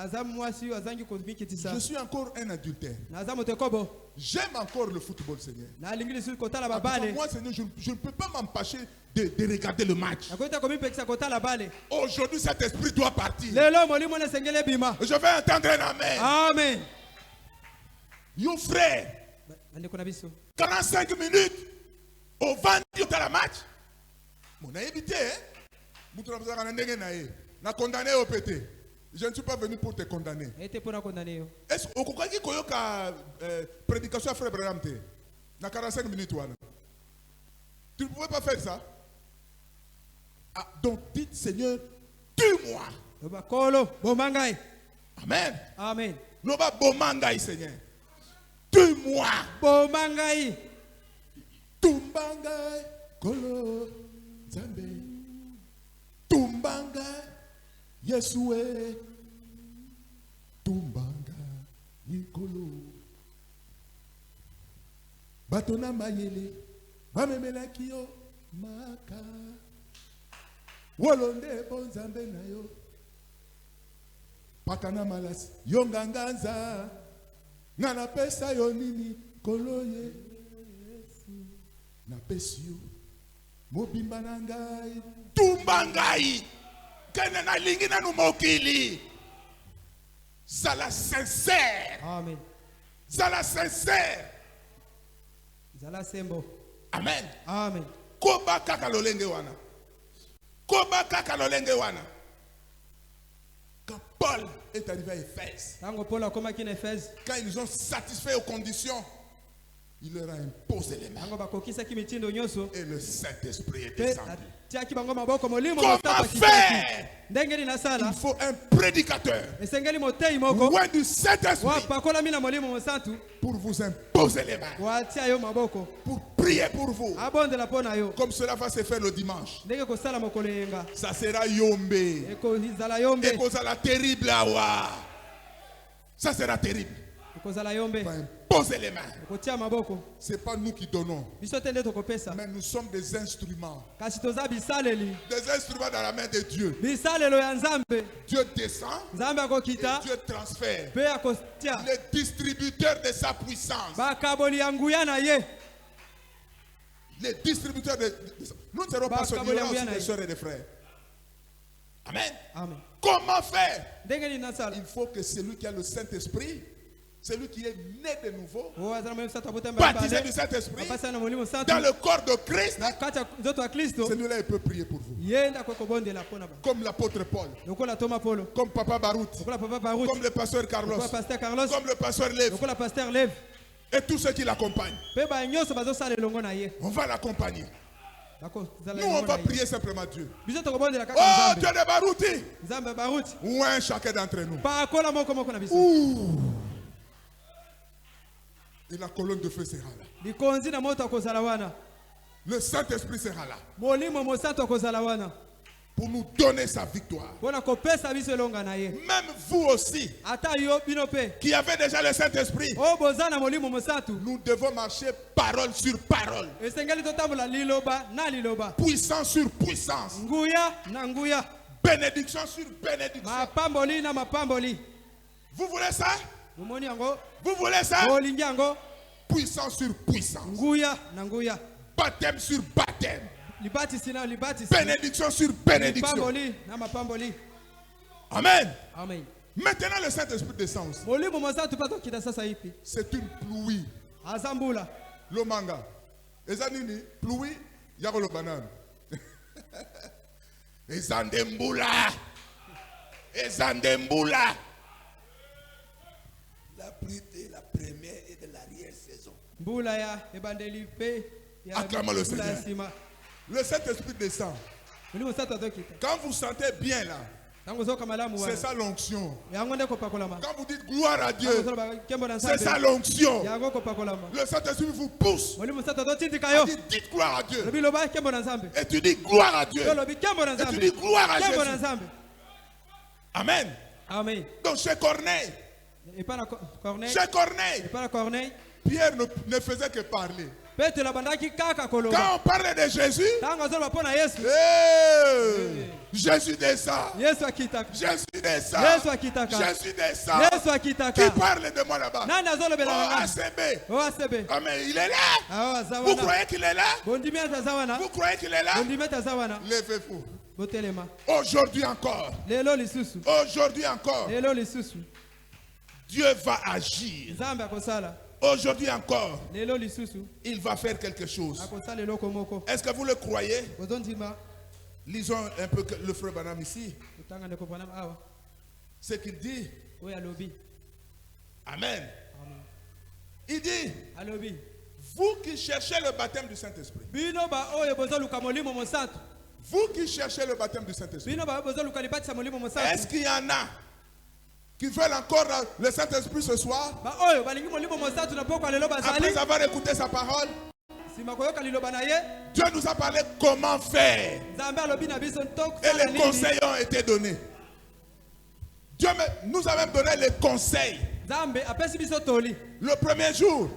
Je suis encore un adultère. J'aime encore le football, Seigneur. Moi, Seigneur, je ne peux pas m'empêcher de regarder le match. Aujourd'hui, cet esprit doit partir. Je vais entendre un amen. Amen. Yo frère, 45 minutes au vendu de la match. Mon évité, na condamné au pété. Je ne suis pas venu pour te condamner. Est-ce que vous avez une prédication à frère Branham na 45 minutes? Tu ne pouvais pas faire ça? Ah, donc dites: Seigneur, tue-moi. Amen. Amen. Loba bomangai, Seigneur. Tue-moi. Bomangai. Tumbangai. Kolo. Zambe. Tumbangai. Yesue. Tumbanga. Nikolo. Batona mayele. Bamemela kiyo. Maka. Wolonde bonzambe na yo. Pakana malas. Yonganganza. Ngana pesa yo nini. Koloye. Na pesio. Mobimba na ngai. Tumba ngai. Kene na lingi na numokili. Zala sincère. Amen. Zala sincère. Zala sembo. Amen. Amen. Koba kaka lolenge wana. Koba kaka lolenge wana. Quand Paul est arrivé à Éphèse, quand ils ont satisfait aux conditions, il leur a imposé les mains. Et le Saint-Esprit est descendu. Comment faire? Il faut un prédicateur loin du Saint-Esprit pour vous imposer les mains, pour prier pour vous. Comme cela va se faire le dimanche. Ça sera yombé. Et ça terrible. Ça sera terrible. Poser les mains. Ce n'est pas nous qui donnons, mais nous sommes des instruments. Des instruments dans la main de Dieu. Dieu descend et Dieu transfère. Les distributeurs de sa puissance. Les distributeurs de sa... Nous ne serons pas seuls, il y aura aussi des soeurs et des frères. Amen. Amen. Comment faire? Il faut que celui qui a le Saint-Esprit celui qui est né de nouveau, baptisé du Saint-Esprit, dans le corps de Christ, celui-là il peut prier pour vous. Comme l'apôtre Paul, comme Papa Barout, comme le pasteur Carlos, comme le pasteur Lev, et tous ceux qui l'accompagnent. On va l'accompagner. Nous on va prier simplement Dieu. Oh Dieu de Barouti, ou un chacun d'entre nous. Et la colonne de feu sera là. Le Saint-Esprit sera là pour nous donner sa victoire. Même vous aussi qui avez déjà le Saint-Esprit, nous devons marcher parole sur parole, puissance sur puissance, bénédiction sur bénédiction. Vous voulez ça? Vous voulez ça? Puissance sur puissance, baptême sur baptême, bénédiction sur bénédiction. Amen. Maintenant le Saint-Esprit descend aussi. C'est une pluie. Le manga. Ezanini, pluie, yako le banane. Ezandembula. La pluie de la première et de l'arrière-saison. Acclamons le Seigneur. Le Saint-Esprit descend. Quand vous sentez bien là, c'est ça l'onction. Quand vous dites gloire à Dieu, c'est ça l'onction. Le Saint-Esprit vous pousse. Dites gloire à Dieu. Et tu dis gloire à Dieu. Et tu dis gloire à Jésus. Amen. Donc chez Corneille, Pierre ne faisait que parler. Quand on parlait de Jésus, Jésus descend. Jésus descend. Qui parle de moi là-bas? Oh ACB. Ah mais il est là. Vous croyez qu'il est là? Vous croyez qu'il est là? Levez-vous. Aujourd'hui encore. Dieu va agir. Aujourd'hui encore, il va faire quelque chose. Est-ce que vous le croyez? Lisons un peu le frère Branham ici. Ce qu'il dit. Amen. Il dit, vous qui cherchez le baptême du Saint-Esprit. Vous qui cherchez le baptême du Saint-Esprit. Est-ce qu'il y en a qui veulent encore le Saint-Esprit ce soir? Après avoir écouté sa parole, Dieu nous a parlé comment faire. Et les conseils ont été donnés. Dieu nous a même donné les conseils. Le premier jour,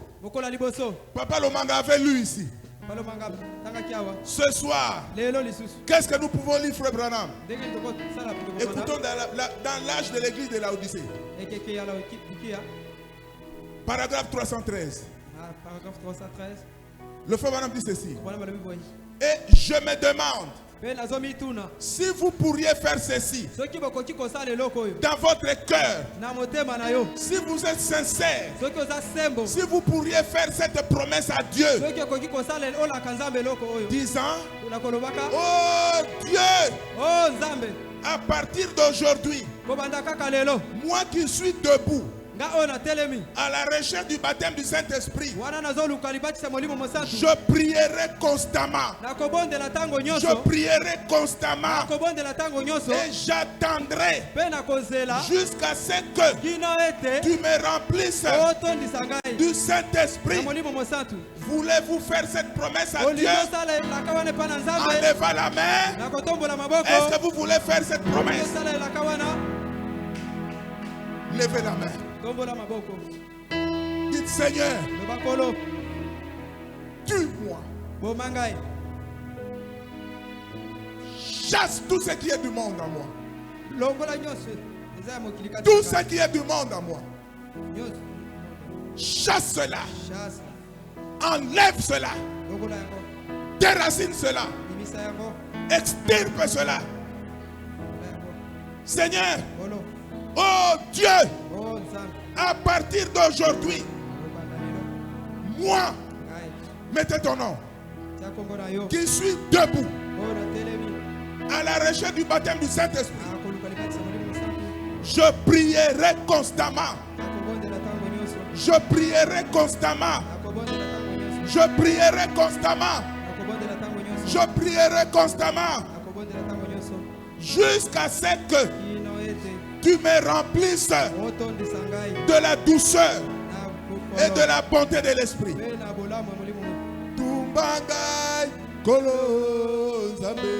Papa Lomanga avait lu ici. Ce soir, qu'est-ce que nous pouvons lire, frère Branham? Écoutons dans l'âge de l'église de Laodicée. Paragraphe 313. Le frère Branham dit ceci. Et je me demande si vous pourriez faire ceci dans votre cœur, si vous êtes sincère, si vous pourriez faire cette promesse à Dieu, disant, oh Dieu, à partir d'aujourd'hui, moi qui suis debout à la recherche du baptême du Saint-Esprit, je prierai constamment. Je prierai constamment. Et j'attendrai jusqu'à ce que tu me remplisses du Saint-Esprit. Voulez-vous faire cette promesse à Dieu? En levant la main. Est-ce que vous voulez faire cette promesse? Levez la main. Dites Seigneur, tue-moi. Chasse tout ce qui est du monde en moi. Tout ce qui est du monde en moi. Chasse cela. Enlève cela. Déracine cela. Extirpe cela. Seigneur, oh Dieu, À partir d'aujourd'hui, moi, mettez ton nom, qui suis debout à la recherche du baptême du Saint-Esprit, je prierai constamment. Je prierai constamment. Je prierai constamment. Je prierai constamment. Jusqu'à ce que tu me remplisses de la douceur et de la bonté de l'esprit. Tumbangay kolo zambe.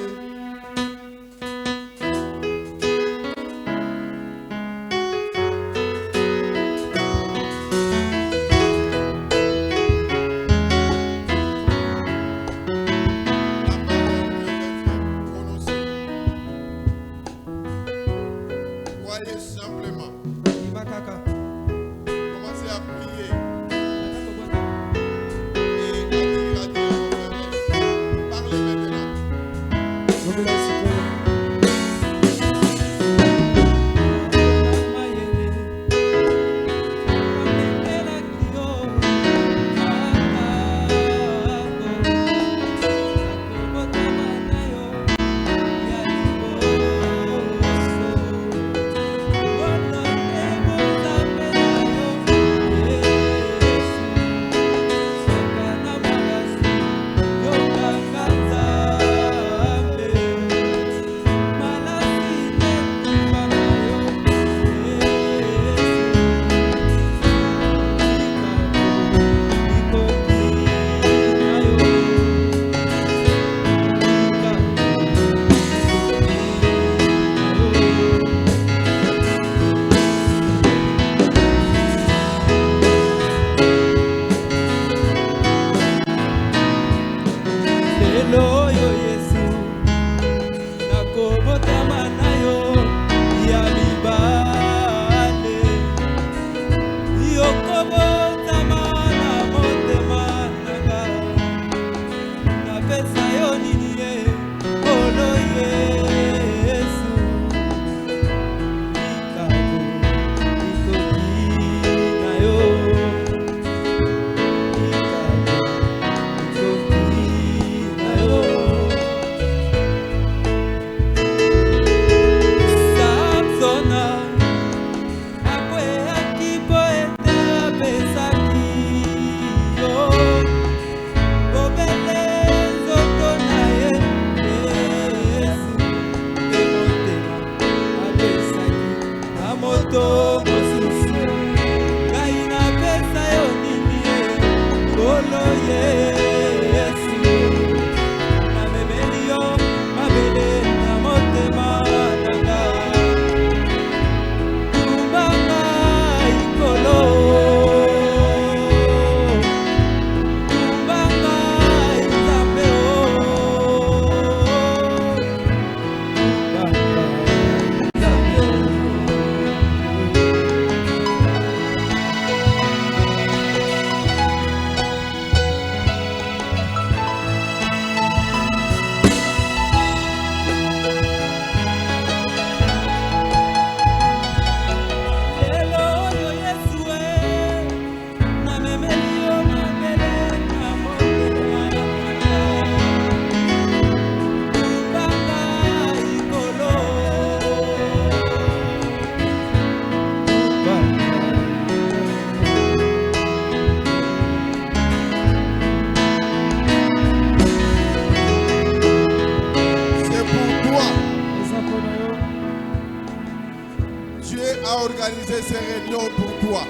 Organiser ces réunions pour toi.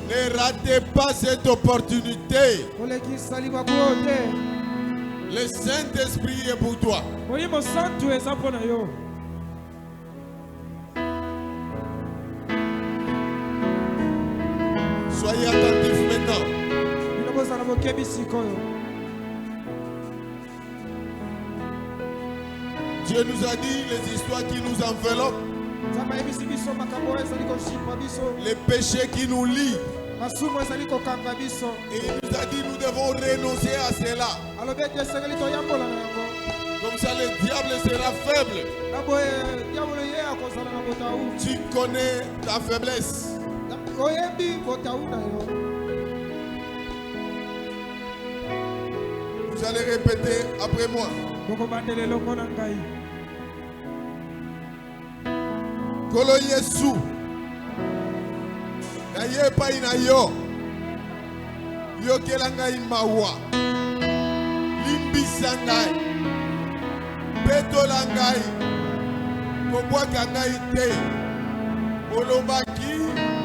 Ne ratez pas cette opportunité. Le Saint-Esprit est pour toi. Soyez attentifs maintenant. Dieu nous a dit les histoires qui nous enveloppent, les péchés qui nous lient. Et il nous a dit nous devons renoncer à cela. Comme ça le diable sera faible. Tu connais ta faiblesse. Vous allez répéter après moi. Kolo Yesu. Na ye pa ina yo. Yo kelanga imawa. Limbisa ngai. Betola ngai. Kobwaka ngai te. Olobaki